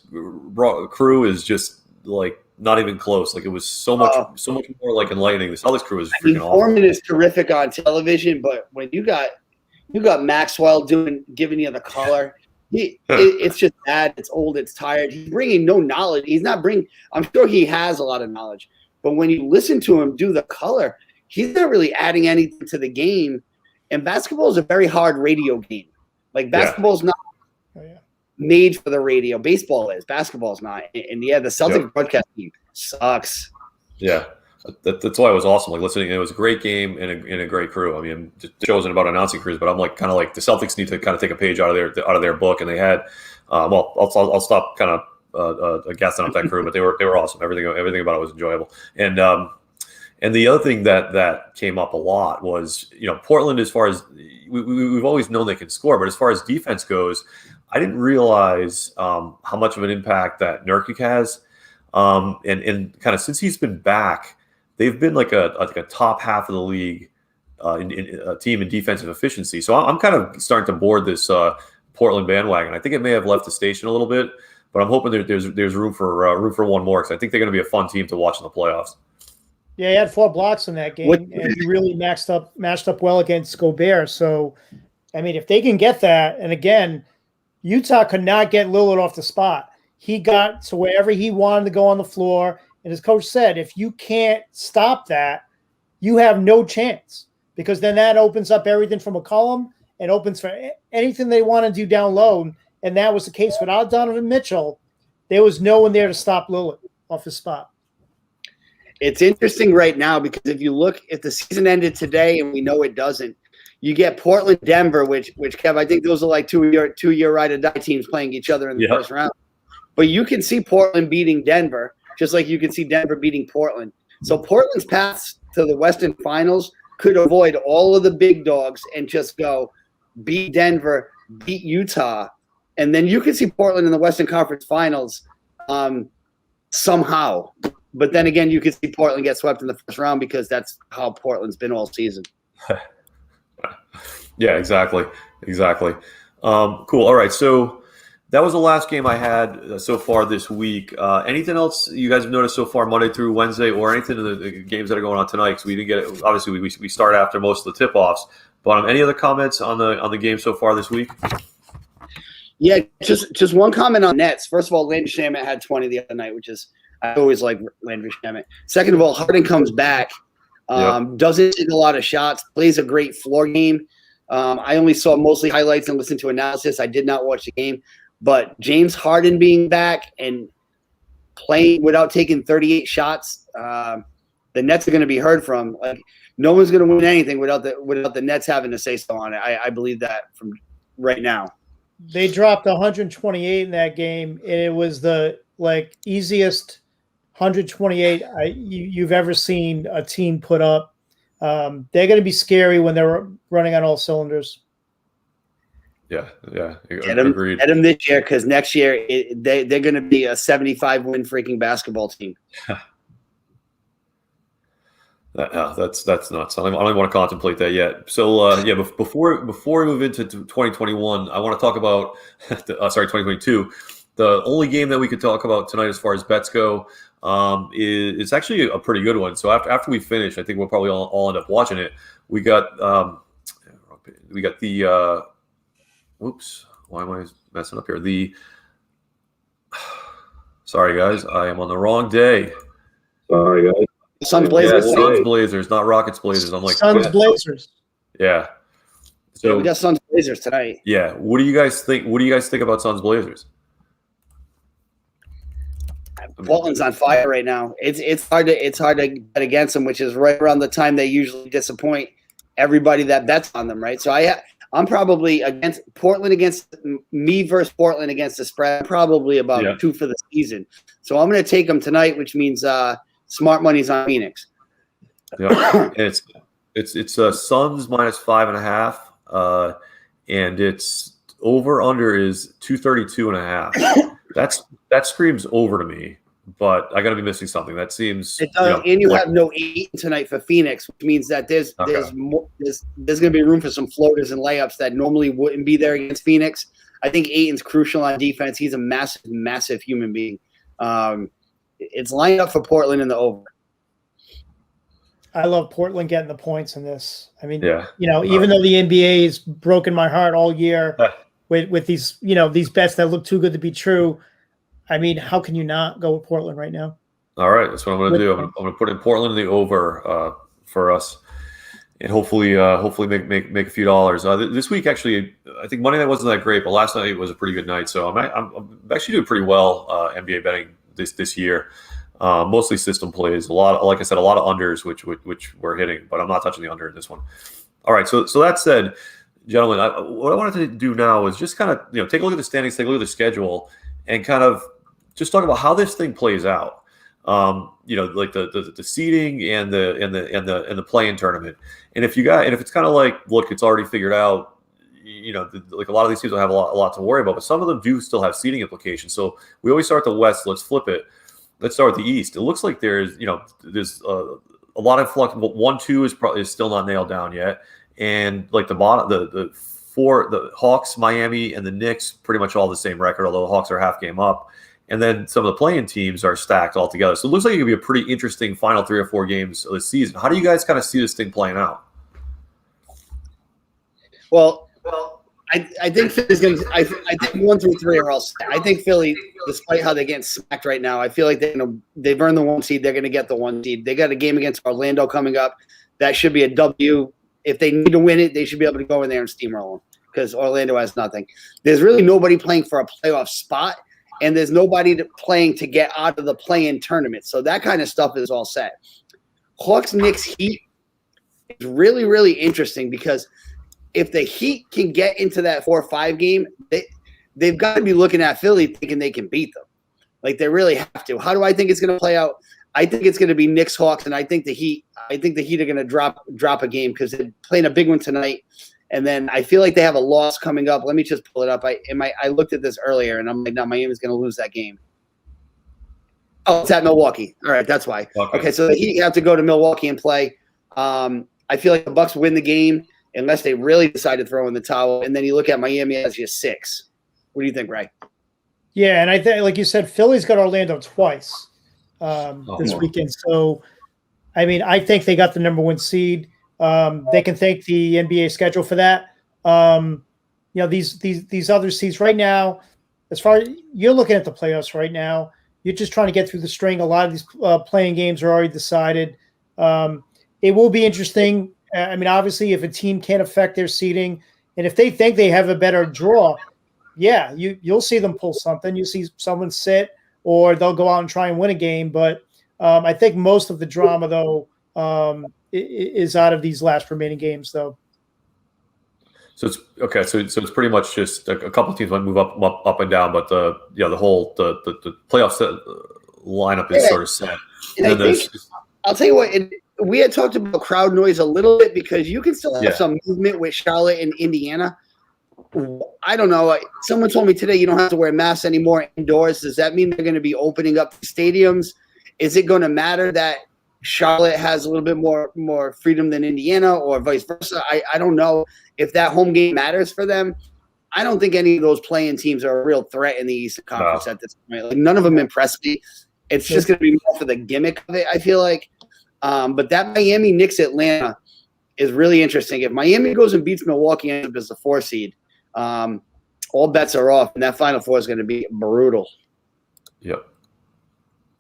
crew is just like not even close. Like it was so much more like enlightening. The Celtics crew is freaking awesome. Foreman is terrific on television, but when you got Maxwell giving you the color, it's just bad. It's old. It's tired. He's bringing no knowledge. I'm sure he has a lot of knowledge, but when you listen to him do the color, he's not really adding anything to the game. And basketball is a very hard radio game. Like basketball's not made for the radio. Baseball is. Basketball's not. And yeah, the Celtics broadcast team sucks. Yeah, that's why it was awesome. Like listening, it was a great game and a great crew. I mean, the show isn't about announcing crews, but I'm like kind of like the Celtics need to kind of take a page out of their book, and they had. I'll stop kind of gassing up that crew, but they were awesome. Everything about it was enjoyable. And the other thing that came up a lot was, Portland, as far as we've always known they can score, but as far as defense goes, I didn't realize how much of an impact that Nurkic has. And kind of since he's been back, they've been like a top half of the league in a team in defensive efficiency. So I'm kind of starting to board this Portland bandwagon. I think it may have left the station a little bit, but I'm hoping there's room for one more, because I think they're going to be a fun team to watch in the playoffs. Yeah, he had 4 blocks in that game, and he really matched up well against Gobert. So, I mean, if they can get that, and again, Utah could not get Lillard off the spot. He got to wherever he wanted to go on the floor, and his coach said, if you can't stop that, you have no chance, because then that opens up everything from McCollum and opens for anything they want to do down low, and that was the case. Without Donovan Mitchell, there was no one there to stop Lillard off his spot. It's interesting right now, because if the season ended today, and we know it doesn't, you get Portland, Denver, which Kev, I think those are like two-year ride or die teams playing each other in the first round. But you can see Portland beating Denver, just like you can see Denver beating Portland. So Portland's path to the Western Finals could avoid all of the big dogs and just go beat Denver, beat Utah, and then you can see Portland in the Western Conference Finals somehow. But then again, you could see Portland get swept in the first round, because that's how Portland's been all season. Yeah, exactly. Cool. All right. So that was the last game I had so far this week. Anything else you guys have noticed so far Monday through Wednesday, or anything in the games that are going on tonight? Because we didn't get it. Obviously, we start after most of the tip-offs. But any other comments on the game so far this week? Yeah, just one comment on Nets. First of all, Landry Shamet had 20 the other night, which is I always like Landry Shamet. Second of all, Harden comes back, doesn't take a lot of shots, plays a great floor game. I only saw mostly highlights and listened to analysis. I did not watch the game, but James Harden being back and playing without taking 38 shots, the Nets are going to be heard from. Like, no one's going to win anything without the Nets having to say so on it. I believe that from right now. They dropped 128 in that game, and it was the easiest 128 you've ever seen a team put up. They're going to be scary when they're running on all cylinders. Yeah, agreed. Get them this year, because next year they're going to be a 75-win freaking basketball team. That's nuts. I don't even want to contemplate that yet. So before we move into 2021, I want to talk about 2022. The only game that we could talk about tonight as far as bets go is actually a pretty good one. So after we finish, I think we'll probably all end up watching it. We got the whoops. Why am I messing up here? Sorry guys, I am on the wrong day. Sorry guys. Suns Blazers. Yeah, Suns Blazers, not Rockets Blazers. I'm like Suns Blazers. Yeah. So we got Suns Blazers tonight. Yeah. What do you guys think? What do you guys think about Suns Blazers? Portland's on fire right now. It's hard to bet against them, which is right around the time they usually disappoint everybody that bets on them, right? So I'm probably against Portland against me versus Portland against the spread. Probably about 2 for the season. So I'm going to take them tonight, which means smart money's on Phoenix. Yeah, it's Suns minus 5.5, and it's over under is 232.5. That screams over to me, but I got to be missing something. That seems it does, and you have no 8 tonight for Phoenix, which means that there's going to be room for some floaters and layups that normally wouldn't be there against Phoenix. I think Ayton's crucial on defense. He's a massive human being. It's lined up for Portland in the over. I love Portland getting the points in this. I mean, even though the NBA has broken my heart all year with these, these bets that look too good to be true. I mean, how can you not go with Portland right now? All right, that's what I'm going to do. I'm going to put in Portland in the over for us, and hopefully make a few dollars. This week, actually, I think Monday night wasn't that great, but last night was a pretty good night. So I'm actually doing pretty well NBA betting this year. Mostly system plays. Like I said, a lot of unders, which we're hitting, but I'm not touching the under in this one. All right, so that said, gentlemen, what I wanted to do now is just kind of take a look at the standings, take a look at the schedule, and kind of just talk about how this thing plays out. Like the seeding and the play-in tournament. And if it's kind of like, look, it's already figured out. Like a lot of these teams will have a lot to worry about, but some of them do still have seeding implications. So we always start at the West. Let's flip it. Let's start with the East. It looks like there's a lot of flux. 1-2 is still not nailed down yet, and like the bottom, the Hawks, Miami, and the Knicks pretty much all the same record, although the Hawks are half game up. And then some of the play-in teams are stacked all together. So it looks like it could be a pretty interesting final 3 or 4 games of the season. How do you guys kind of see this thing playing out? Well, I think Philly's going to. I think 1 through 3 are all set. I think Philly, despite how they're getting smacked right now, I feel like they've earned the 1 seed. They're going to get the 1 seed. They got a game against Orlando coming up. That should be a W. If they need to win it, they should be able to go in there and steamroll them because Orlando has nothing. There's really nobody playing for a playoff spot. And there's nobody playing to get out of the play-in tournament. So that kind of stuff is all set. Hawks, Knicks, Heat is really, really interesting because if the Heat can get into that 4-5 game, they've got to be looking at Philly thinking they can beat them. Like they really have to. How do I think it's going to play out? I think it's going to be Knicks, Hawks, and I think the Heat are going to drop a game because they're playing a big one tonight. And then I feel like they have a loss coming up. Let me just pull it up. I looked at this earlier, and I'm like, no, Miami's going to lose that game. Oh, it's at Milwaukee. All right, that's why. Okay, so the Heat have to go to Milwaukee and play. I feel like the Bucks win the game unless they really decide to throw in the towel. And then you look at Miami as your 6. What do you think, Ray? Yeah, and I think, like you said, Philly's got Orlando twice this weekend. So, I mean, I think they got the number 1 seed. They can thank the NBA schedule for that. These other seeds right now, as far as you're looking at the playoffs right now, you're just trying to get through the string. A lot of these playing games are already decided. It will be interesting. I mean, obviously, if a team can't affect their seeding, and if they think they have a better draw, yeah, you'll see them pull something. You'll see someone sit, or they'll go out and try and win a game. But I think most of the drama, though, is out of these last remaining games, though. So it's okay. So it's pretty much just a couple of teams might move up and down, but the whole the playoff lineup is sort of set. And I'll tell you what. We had talked about crowd noise a little bit because you can still have some movement with Charlotte and Indiana. I don't know. Someone told me today you don't have to wear masks anymore indoors. Does that mean they're going to be opening up stadiums? Is it going to matter that Charlotte has a little bit more freedom than Indiana, or vice versa? I don't know if that home game matters for them. I don't think any of those playing teams are a real threat in the Eastern Conference at this point. Like, none of them impress me. It's just going to be more for the gimmick of it, I feel like. But that Miami Knicks Atlanta is really interesting. If Miami goes and beats Milwaukee as the 4 seed, all bets are off, and that Final Four is going to be brutal. Yep.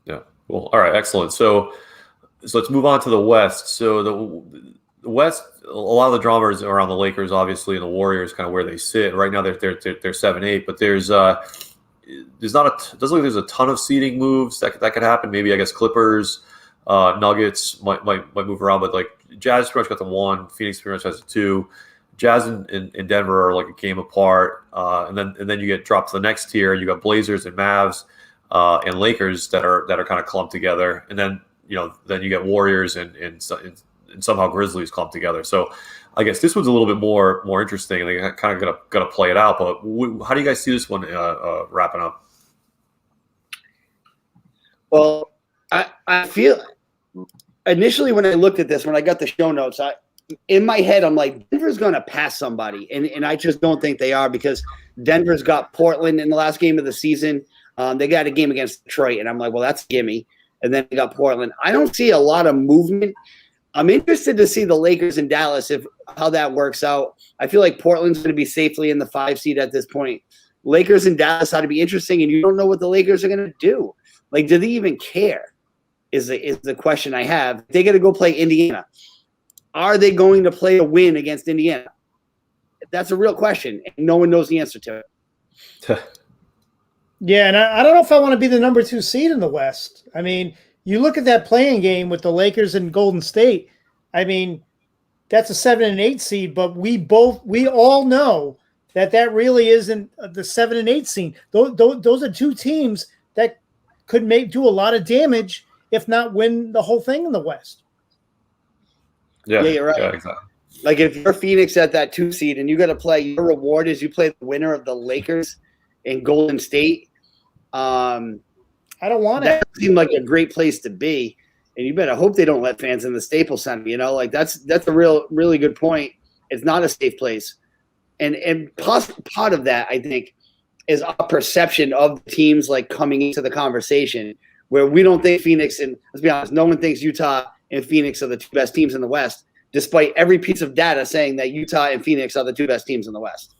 Yeah. Cool. All right. Excellent. So let's move on to the West. So the West, a lot of the drama is around the Lakers, obviously, and the Warriors, kind of where they sit right now. They're 7-8, but there's not doesn't look like there's a ton of seeding moves that could happen. Maybe, I guess, Clippers, Nuggets might move around, but like Jazz pretty much got the 1, Phoenix pretty much has the 2. Jazz and Denver are like a game apart, and then you get dropped to the next tier. You got Blazers and Mavs and Lakers that are kind of clumped together, and then then you get Warriors and somehow Grizzlies clumped together. So I guess this one's a little bit more interesting, and they kind of got to play it out. But how do you guys see this one wrapping up? Well, I feel initially when I looked at this, when I got the show notes, in my head, I'm like, Denver's going to pass somebody. And I just don't think they are, because Denver's got Portland in the last game of the season. They got a game against Detroit, and I'm like, well, that's a gimme. And then they got Portland. I don't see a lot of movement. I'm interested to see the Lakers and Dallas, how that works out. I feel like Portland's going to be safely in the 5 seed at this point. Lakers and Dallas ought to be interesting, and you don't know what the Lakers are going to do. Like, do they even care is the question I have. They got to go play Indiana. Are they going to play a win against Indiana? That's a real question, and no one knows the answer to it. Yeah, and I don't know if I want to be the number 2 seed in the West. I mean, you look at that playing game with the Lakers and Golden State. I mean, that's a 7 and 8 seed, but we all know that really isn't the 7 and 8 seed. Those are 2 teams that could do a lot of damage, if not win the whole thing in the West. Yeah, you're right. Yeah, exactly. Like, if you're Phoenix at that 2 seed and you got to play, your reward is you play the winner of the Lakers and Golden State. I don't want it. That seemed like a great place to be, and you better hope they don't let fans in the Staples Center. Like, that's a really good point. It's not a safe place, and part of that, I think, is our perception of the teams like coming into the conversation, where we don't think Phoenix, and let's be honest, no one thinks Utah and Phoenix are the 2 best teams in the West, despite every piece of data saying that Utah and Phoenix are the 2 best teams in the West.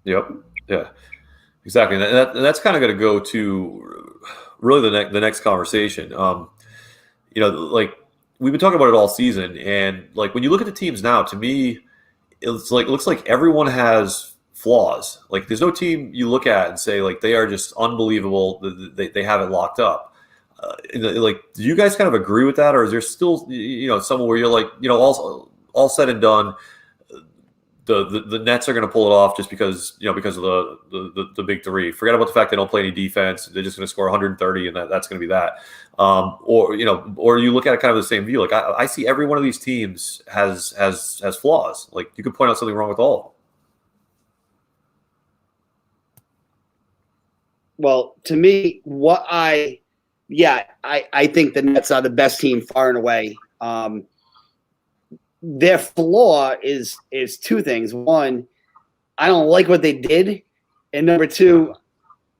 Yep. Yeah. Exactly, and that's kind of going to go to really the next conversation. Like, we've been talking about it all season, and like when you look at the teams now, to me, it looks like everyone has flaws. Like, there's no team you look at and say like they are just unbelievable. They have it locked up. Like, do you guys kind of agree with that, or is there still someone where you're like, all said and done, the Nets are going to pull it off just because of the big 3. Forget about the fact they don't play any defense. They're just going to score 130, and that's going to be that. Or you look at it kind of the same view. Like, I see every one of these teams has flaws. Like, you could point out something wrong with all of them. Well, to me, I think the Nets are the best team far and away. Their flaw is 2 things. 1, I don't like what they did, and number 2,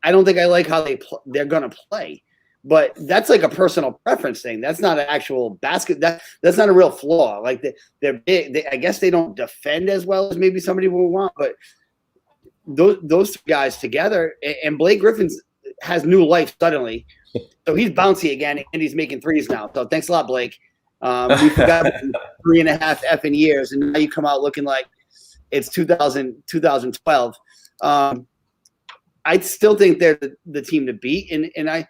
I don't think I like how they're going to play. But that's like a personal preference thing. That's not an actual basket. That's not a real flaw. Like they're big. I guess they don't defend as well as maybe somebody will want. But those two guys together, and Blake Griffin has new life suddenly. So he's bouncy again, and he's making threes now. So thanks a lot, Blake. We forgot 3.5 effing years, and now you come out looking like it's 2012. I still think they're the team to beat, and I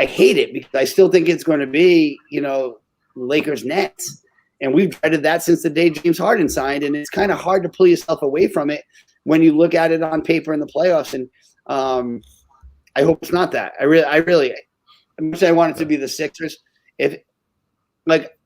hate it because I still think it's going to be, Lakers Nets. And we've dreaded that since the day James Harden signed. And it's kind of hard to pull yourself away from it when you look at it on paper in the playoffs. And I hope it's not that. I really want it to be the Sixers. It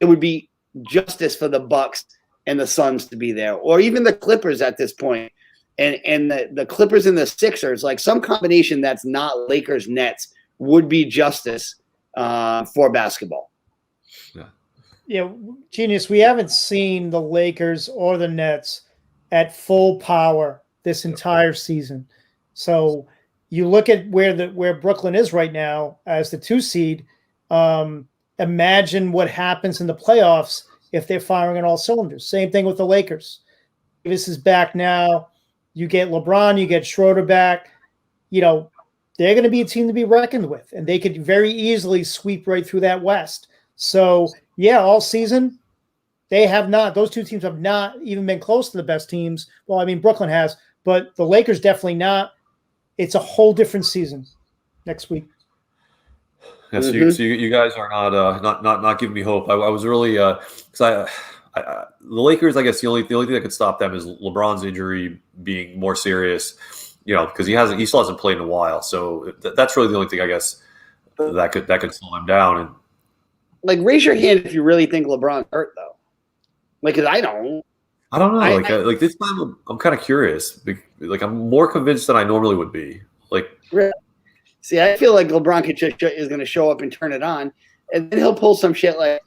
would be justice for the Bucks and the Suns to be there, or even the Clippers at this point. And the Clippers and the Sixers, like some combination that's not Lakers Nets, would be justice for basketball. Yeah, Genius, we haven't seen the Lakers or the Nets at full power this entire season. So you look at where Brooklyn is right now as the 2 seed. Imagine what happens in the playoffs if they're firing on all cylinders. Same thing with the Lakers. Davis is back now. You get LeBron, you get Schroeder back. They're going to be a team to be reckoned with, and they could very easily sweep right through that West. So, yeah, all season, those two teams have not even been close to the best teams. Well, I mean, Brooklyn has, but the Lakers definitely not. It's a whole different season next week. Yeah, so you guys are not giving me hope. I was really because the Lakers, I guess the only thing that could stop them is LeBron's injury being more serious. Because he still hasn't played in a while, so that's really the only thing I guess that could slow him down. And raise your hand if you really think LeBron's hurt, though. Because I don't. I don't know. Like this time, I'm kind of curious. I'm more convinced than I normally would be. Really? See, I feel like LeBron is going to show up and turn it on, and then he'll pull some shit like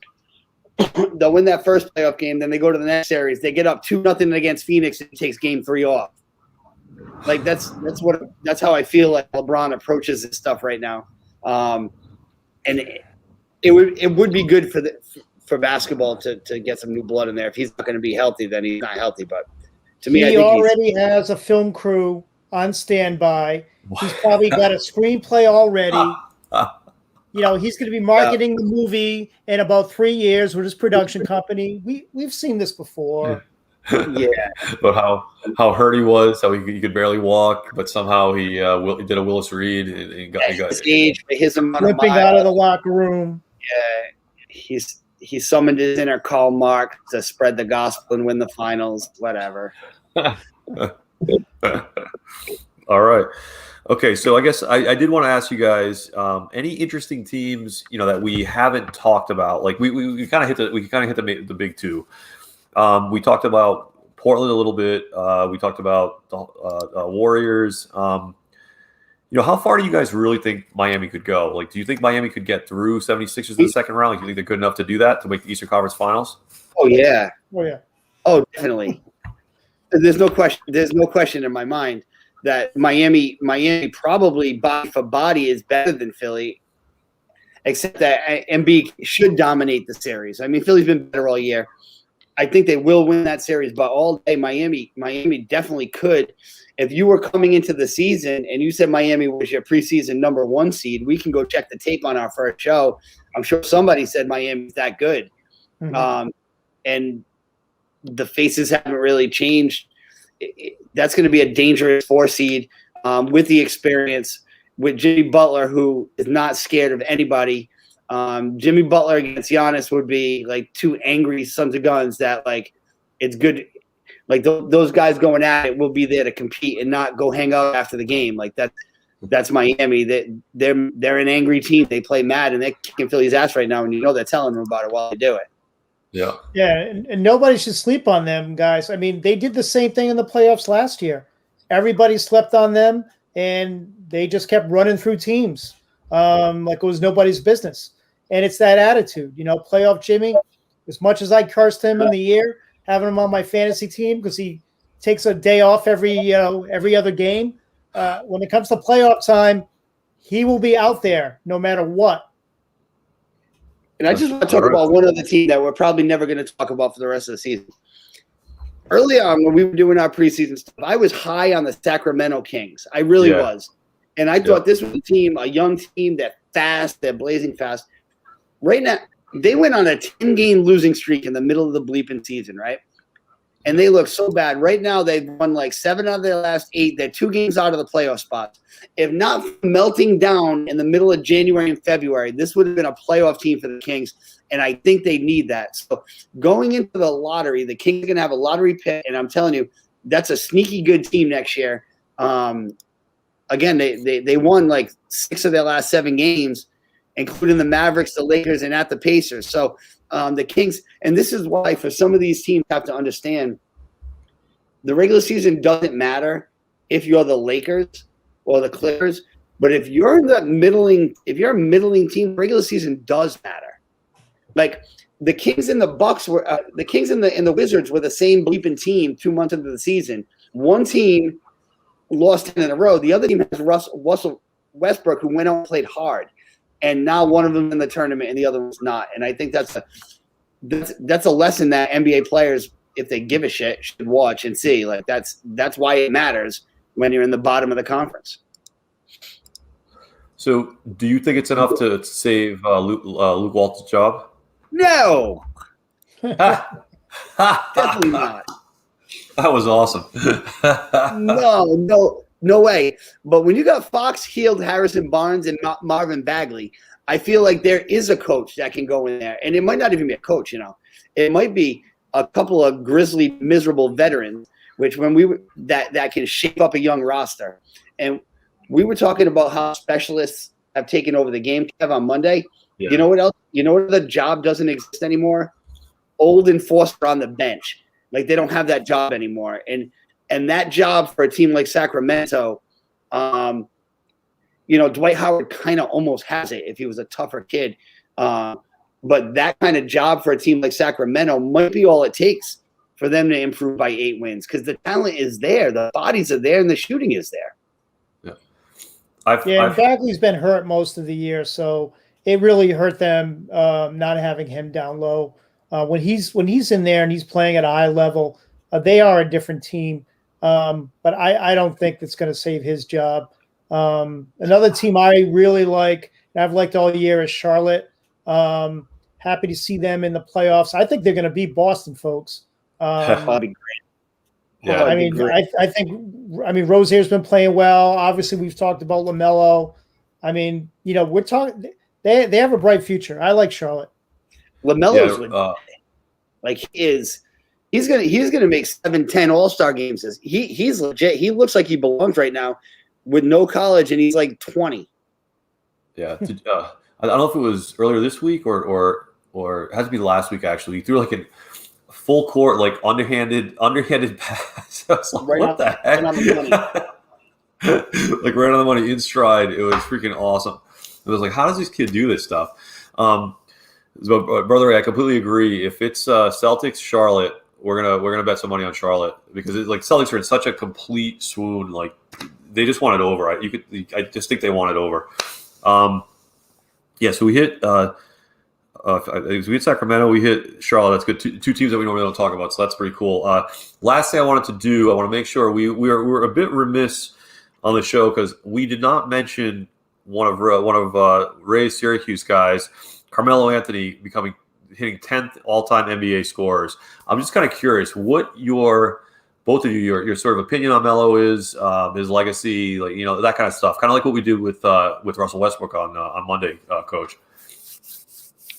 they'll win that first playoff game, then they go to the next series, they get up 2-0 against Phoenix, and he takes Game 3 off. That's how I feel like LeBron approaches this stuff right now, and it would be good for basketball to get some new blood in there. If he's not going to be healthy, then he's not healthy. But to me, he already has a film crew on standby. He's probably got a screenplay already. He's going to be marketing the movie in about 3 years with his production company. We've seen this before. Yeah, but how hurt he was, how he could barely walk, but somehow he did a Willis Reed and got stage for his amount of limping out of the locker room. Yeah, he summoned his inner Karl Marx to spread the gospel and win the finals. Whatever. All right. Okay, so I guess I did want to ask you guys any interesting teams that we haven't talked about. Like we kind of hit the big two. We talked about Portland a little bit. We talked about the Warriors. How far do you guys really think Miami could go? Do you think Miami could get through 76ers in the second round? Do you think they're good enough to do that, to make the Eastern Conference Finals? Oh, yeah. Oh, definitely. There's no question in my mind that Miami probably body for body is better than Philly, except that Embiid should dominate the series. I mean, Philly's been better all year. I think they will win that series, but all day Miami definitely could. If you were coming into the season and you said Miami was your preseason number 1 seed, we can go check the tape on our first show. I'm sure somebody said Miami's that good. Mm-hmm. And the faces haven't really changed. That's going to be a dangerous 4 seed with the experience, with Jimmy Butler, who is not scared of anybody. Jimmy Butler against Giannis would be like 2 angry sons of guns that it's good. Those guys going at it will be there to compete and not go hang out after the game. That's Miami. They're an angry team. They play mad and they're kicking Philly's ass right now, and they're telling them about it while they do it. Yeah. Yeah, and nobody should sleep on them, guys. I mean, they did the same thing in the playoffs last year. Everybody slept on them, and they just kept running through teams like it was nobody's business. And it's that attitude, playoff Jimmy. As much as I cursed him in the year, having him on my fantasy team because he takes a day off every other game. When it comes to playoff time, he will be out there no matter what. And I just want to talk about one other team that we're probably never going to talk about for the rest of the season. Early on, when we were doing our preseason stuff, I was high on the Sacramento Kings. I really was. And I thought this was a team, a young team they're blazing fast. Right now, they went on a 10-game losing streak in the middle of the bleeping season, right? And they look so bad. Right now, they've won like 7 out of their last 8. They're 2 games out of the playoff spots. If not melting down in the middle of January and February, this would have been a playoff team for the Kings, and I think they need that. So going into the lottery, the Kings are going to have a lottery pick, and I'm telling you, that's a sneaky good team next year. Again, they won like 6 of their last 7 games, including the Mavericks, the Lakers, and at the Pacers. So the Kings, and this is why for some of these teams have to understand the regular season doesn't matter if you're the Lakers or the Clippers, but if you're a middling team, regular season does matter. Like the Kings and the Bucks were the Kings and the Wizards were the same bleeping team 2 months into the season. One team lost 10 in a row. The other team has Russell Westbrook, who went out and played hard. And now one of them in the tournament and the other one's not. And I think that's a lesson that NBA players, if they give a shit, should watch and see. Like that's why it matters when you're in the bottom of the conference. So, do you think it's enough to save Luke Walton's job? No, definitely not. That was awesome. No way. But when you got Fox, Hield, Harrison Barnes, and Marvin Bagley, I feel like there is a coach that can go in there. And it might not even be a coach, It might be a couple of grizzly, miserable veterans, which that can shape up a young roster. And we were talking about how specialists have taken over the game, Kev, on Monday. Yeah. You know what else? You know what other job doesn't exist anymore? Old enforcer on the bench. Like they don't have that job anymore. And that job for a team like Sacramento, Dwight Howard kind of almost has it if he was a tougher kid. But that kind of job for a team like Sacramento might be all it takes for them to improve by 8 wins because the talent is there, the bodies are there, and the shooting is there. And Bagley's been hurt most of the year, so it really hurt them not having him down low. When he's in there and he's playing at a high level, they are a different team. But I don't think that's going to save his job. Another team I really like, and I've liked all year, is Charlotte. Happy to see them in the playoffs. I think they're going to beat Boston, folks. That'd be great. Yeah, I think Rozier's been playing well. Obviously, we've talked about LaMelo. We're talking. They have a bright future. I like Charlotte. LaMelo's he's gonna make 7-10 All-Star games. He's legit. He looks like he belongs right now with no college, and he's like 20. Yeah. I don't know if it was earlier this week or it has to be last week actually. He threw like a full court, like underhanded pass. I was like, what the heck? Right on the money. Like right on the money in stride. It was freaking awesome. It was like, how does this kid do this stuff? Brother Ray, I completely agree. If it's Celtics, Charlotte, we're gonna bet some money on Charlotte because Celtics are in such a complete swoon. Like they just want it over. I just think they want it over. So we hit. We hit Sacramento. We hit Charlotte. That's good. Two teams that we normally don't talk about. So that's pretty cool. Last thing I wanted to do, I want to make sure we're a bit remiss on the show because we did not mention one of Ray's Syracuse guys, Carmelo Anthony, hitting 10th all-time NBA scorers. I'm just kind of curious what both of you your sort of opinion on Melo is, his legacy, that kind of stuff. Kind of like what we did with Russell Westbrook on Monday, Coach.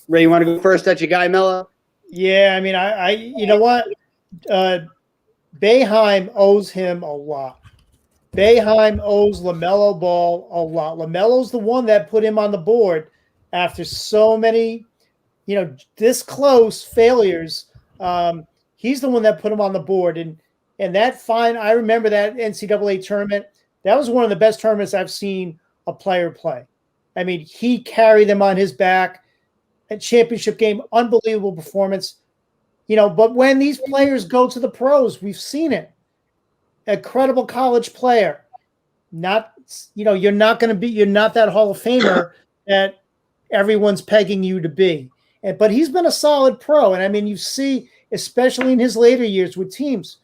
Ray, you want to go first? That's your guy, Melo? Yeah, I you know what? Boeheim owes him a lot. Boeheim owes LaMelo Ball a lot. LaMelo's the one that put him on the board after so many, this close failures. He's the one that put him on the board. And I remember that NCAA tournament. That was one of the best tournaments I've seen a player play. He carried them on his back. A championship game, unbelievable performance. But when these players go to the pros, we've seen it. A credible college player, not you're not that Hall of Famer that everyone's pegging you to be. But he's been a solid pro. And I mean, you see, especially in his later years with teams,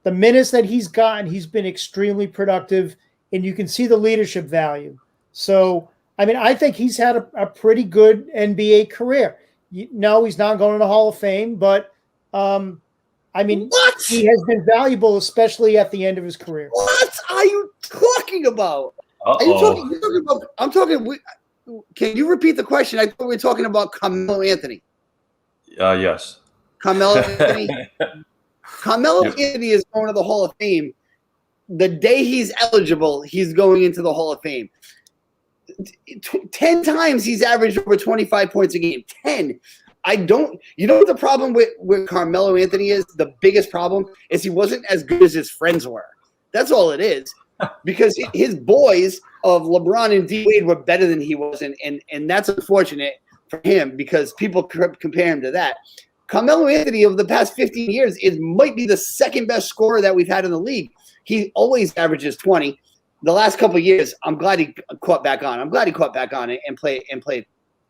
the minutes that he's gotten, he's been extremely productive, and you can see the leadership value. So, I mean, I think he's had a pretty good NBA career. No, he's not going to the Hall of Fame, but I mean, he has been valuable, especially at the end of his career. What are you talking about? Uh-oh. Are you talking about? I'm talking. Can you repeat the question? I thought we were talking about Carmelo Anthony. Yes. Carmelo Anthony. Carmelo Anthony is going to the Hall of Fame. The day he's eligible, he's going into the Hall of Fame. 10 times he's averaged over 25 points a game. 10. You know what the problem with Carmelo Anthony is? The biggest problem is he wasn't as good as his friends were. That's all it is. Because his boys of LeBron and D Wade were better than he was, and that's unfortunate for him because people compare him to that. Carmelo Anthony of the past 15 years might be the second best scorer that we've had in the league. He always averages 20. The last couple of years, I'm glad he caught back on. And played.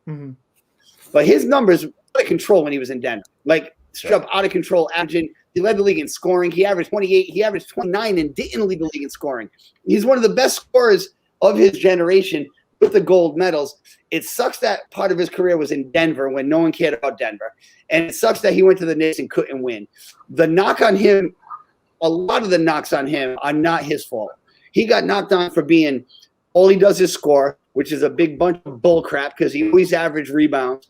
Mm-hmm. But his numbers were out of control when he was in Denver. Like, straight up out of control, averaging. He led the league in scoring. He averaged 28. He averaged 29 and didn't lead the league in scoring. He's one of the best scorers of his generation with the gold medals. It sucks that part of his career was in Denver when no one cared about Denver. And it sucks that he went to the Knicks and couldn't win. The knock on him, a lot of the knocks on him are not his fault. He got knocked on for being all he does is score, which is a big bunch of bull crap because he always averaged rebounds.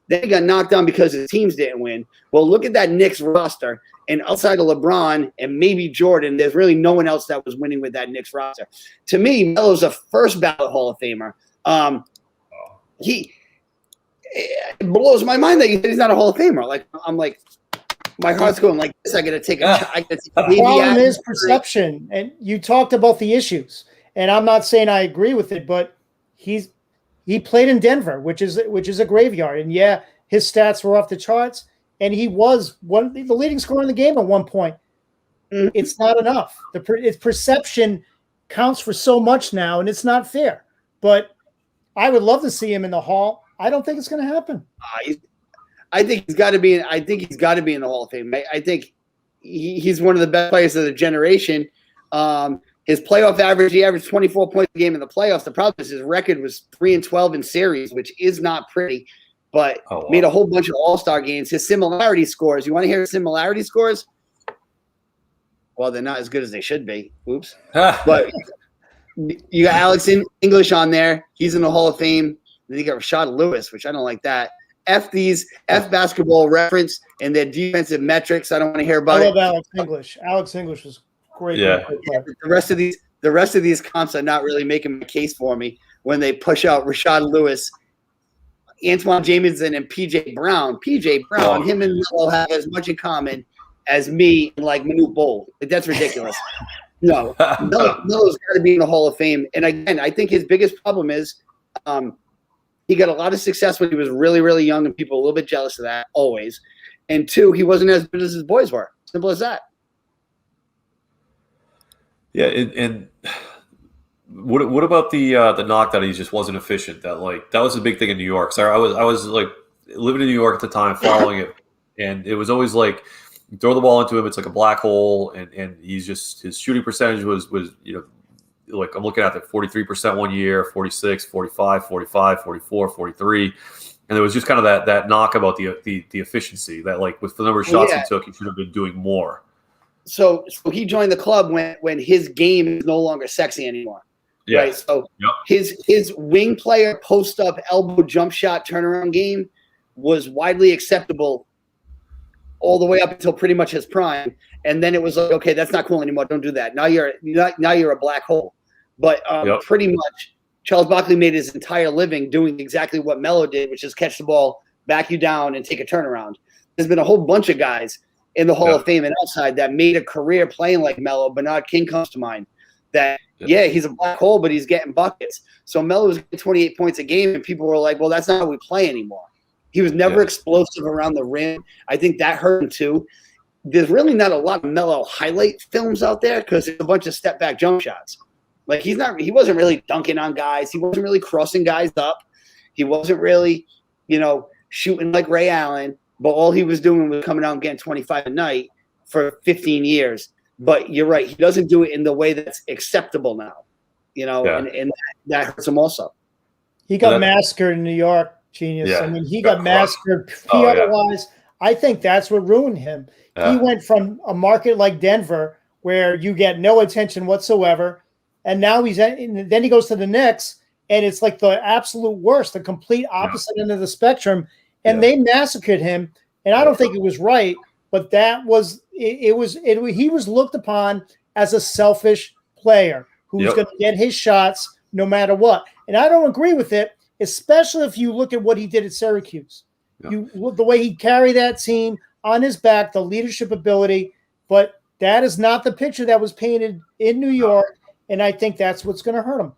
Then he got knocked down because his teams didn't win. Well, look at that Knicks roster. And outside of LeBron and maybe Jordan, there's really no one else that was winning with that Knicks roster. To me, Melo's a first ballot Hall of Famer. It blows my mind that he's not a Hall of Famer. Like, I'm like, my heart's going like this. I got to take a The problem is perception. And you talked about the issues. And I'm not saying I agree with it, but he played in Denver, which is a graveyard. And yeah, his stats were off the charts. And he was the leading scorer in the game at one point. Mm-hmm. It's not enough. Its perception counts for so much now, and it's not fair. But I would love to see him in the Hall. I don't think it's going to happen. I think he's got to be. I think he's got to be in the Hall of Fame. I think he's one of the best players of the generation. His playoff average, he averaged 24 points a game in the playoffs. The problem is his record was 3-12 in series, which is not pretty. But made a whole bunch of all-star games. His similarity scores. You want to hear his similarity scores? Well, they're not as good as they should be. Oops. But you got Alex English on there. He's in the Hall of Fame. Then you got Rashad Lewis, which I don't like that. F Basketball Reference and their defensive metrics. I don't want to hear about it. I love Alex English. Alex English was great. Yeah. The rest of these comps are not really making a case for me when they push out Rashad Lewis, Antoine Jamison, and PJ Brown. Him and Melo have as much in common as me and like Manute Bol. Like, that's ridiculous. No, Melo's got to be in the Hall of Fame. And again, I think his biggest problem is he got a lot of success when he was really, really young, and people are a little bit jealous of that always. And two, he wasn't as good as his boys were. Simple as that. Yeah, and what about the knock that he just wasn't efficient? That was a big thing in New York. So I was like living in New York at the time, following it, and it was always like you throw the ball into him, it's like a black hole, and he's just his shooting percentage was like I'm looking at that 43% one year, 46, 45, 45, 44, 43, and there was just kind of that knock about the efficiency that like with the number of shots he took, he should have been doing more. So he joined the club when his game is no longer sexy anymore. Yeah. Right. So his wing player post up elbow jump shot turnaround game was widely acceptable all the way up until pretty much his prime. And then it was like, okay, that's not cool anymore. Don't do that. Now you're a black hole. But pretty much Charles Barkley made his entire living doing exactly what Melo did, which is catch the ball, back you down, and take a turnaround. There's been a whole bunch of guys in the Hall of Fame and outside that made a career playing like Melo. Bernard King comes to mind. That he's a black hole, but he's getting buckets. So Melo was getting 28 points a game, and people were like, well, that's not how we play anymore. He was never explosive around the rim. I think that hurt him too. there's really not a lot of Melo highlight films out there because there's a bunch of step back jump shots. Like he wasn't really dunking on guys. He wasn't really crossing guys up. He wasn't really, shooting like Ray Allen. But all he was doing was coming out and getting 25 a night for 15 years. But you're right. He doesn't do it in the way that's acceptable now, and that hurts him also. He got massacred in New York, Genius. Yeah. I mean, he got massacred PR-wise. I think that's what ruined him. He went from a market like Denver where you get no attention whatsoever, and now then he goes to the Knicks, and it's like the absolute worst, the complete opposite end of the spectrum, and they massacred him. And I don't think it was right, but that was he was looked upon as a selfish player who's going to get his shots no matter what. And I don't agree with it, especially if you look at what he did at Syracuse. The way he carried that team on his back, the leadership ability, but that is not the picture that was painted in New York, and I think that's what's going to hurt him.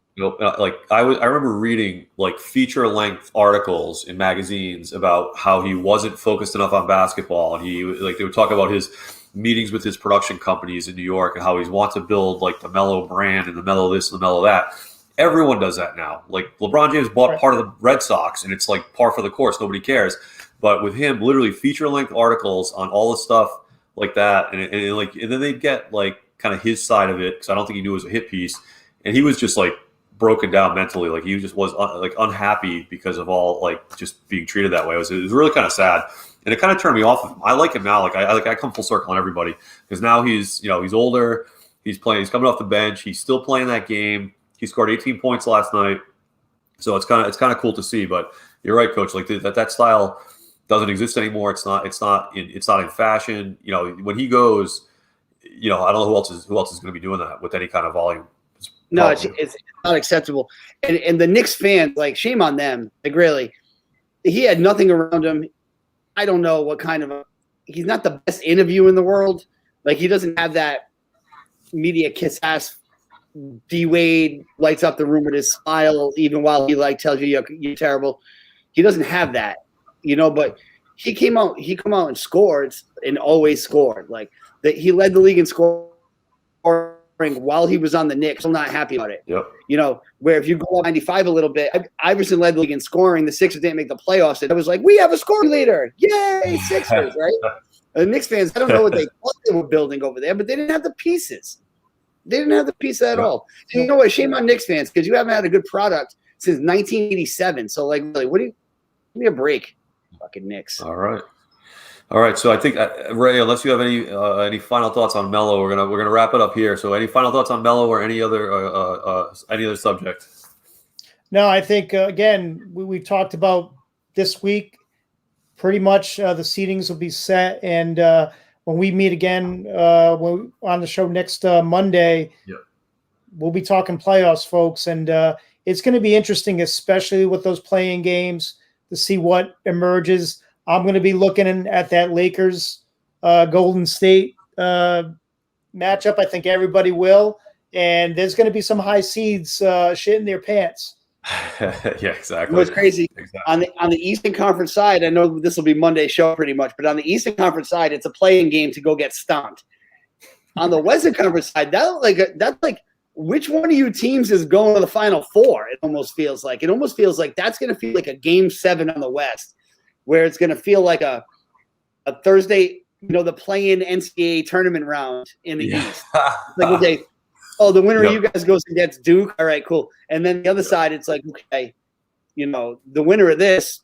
I remember reading feature-length articles in magazines about how he wasn't focused enough on basketball, and they would talk about his meetings with his production companies in New York and how he wants to build the Melo brand and the Melo this and the Melo that. Everyone does that now. LeBron James bought part of the Red Sox, and it's par for the course. Nobody cares. But with him, literally feature-length articles on all the stuff like that, and then they'd get kind of his side of it, because I don't think he knew it was a hit piece, and he was just broken down mentally. He just was unhappy because of all just being treated that way. It was really kind of sad, and it kind of turned me off of him. I like him now. I come full circle on everybody, because now he's older. He's coming off the bench. He's still playing that game. He scored 18 points last night, so it's kind of cool to see. But you're right, Coach. That style doesn't exist anymore. It's not in fashion. When he goes, I don't know who else is going to be doing that with any kind of volume. No, it's not acceptable. And the Knicks fans, shame on them. Really, he had nothing around him. I don't know what kind of he's not the best interview in the world. He doesn't have that media kiss ass. D Wade lights up the room with his smile, even while he tells you you're terrible. He doesn't have that, But he come out and scored, and always scored. He led the league in scoring while he was on the Knicks. I'm not happy about it. Yep. Where if you go up 95 a little bit, Iverson led the league in scoring. The Sixers didn't make the playoffs, and I was we have a scoring leader. Yay, Sixers, right? The Knicks fans, I don't know what they thought they were building over there, but they didn't have the pieces. They didn't have the piece at all. And you know what? Shame on Knicks fans, because you haven't had a good product since 1987. So, really, give me a break, fucking Knicks. All right. So I think Ray, unless you have any final thoughts on Melo, we're gonna wrap it up here. So, any final thoughts on Melo or any other subject? No, I think again we've talked about this week. Pretty much the seedings will be set, and when we meet again on the show next Monday, we'll be talking playoffs, folks. And it's going to be interesting, especially with those playing games, to see what emerges. I'm going to be looking at that Lakers Golden State matchup. I think everybody will. And there's going to be some high seeds shitting their pants. Yeah, exactly. What's crazy on the Eastern Conference side, I know this will be Monday's show pretty much, but on the Eastern Conference side, it's a playing game to go get stomped. On the Western Conference side, that's which one of you teams is going to the Final Four? It almost feels like that's going to feel like a Game 7 on the West, where it's going to feel like a Thursday, the play-in NCAA tournament round in the East. Okay. Oh, the winner of you guys goes against Duke. All right, cool. And then the other side, it's okay, the winner of this,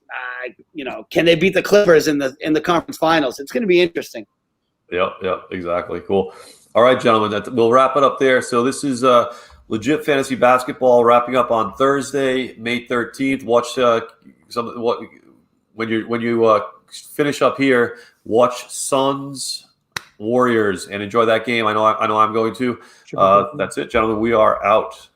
can they beat the Clippers in the conference finals? It's going to be interesting. Yep, exactly. Cool. All right, gentlemen, we'll wrap it up there. So this is Legit Fantasy Basketball wrapping up on Thursday, May 13th. Watch when you finish up here. Watch Suns Warriors and enjoy that game. I know I'm going to. That's it, gentlemen. We are out.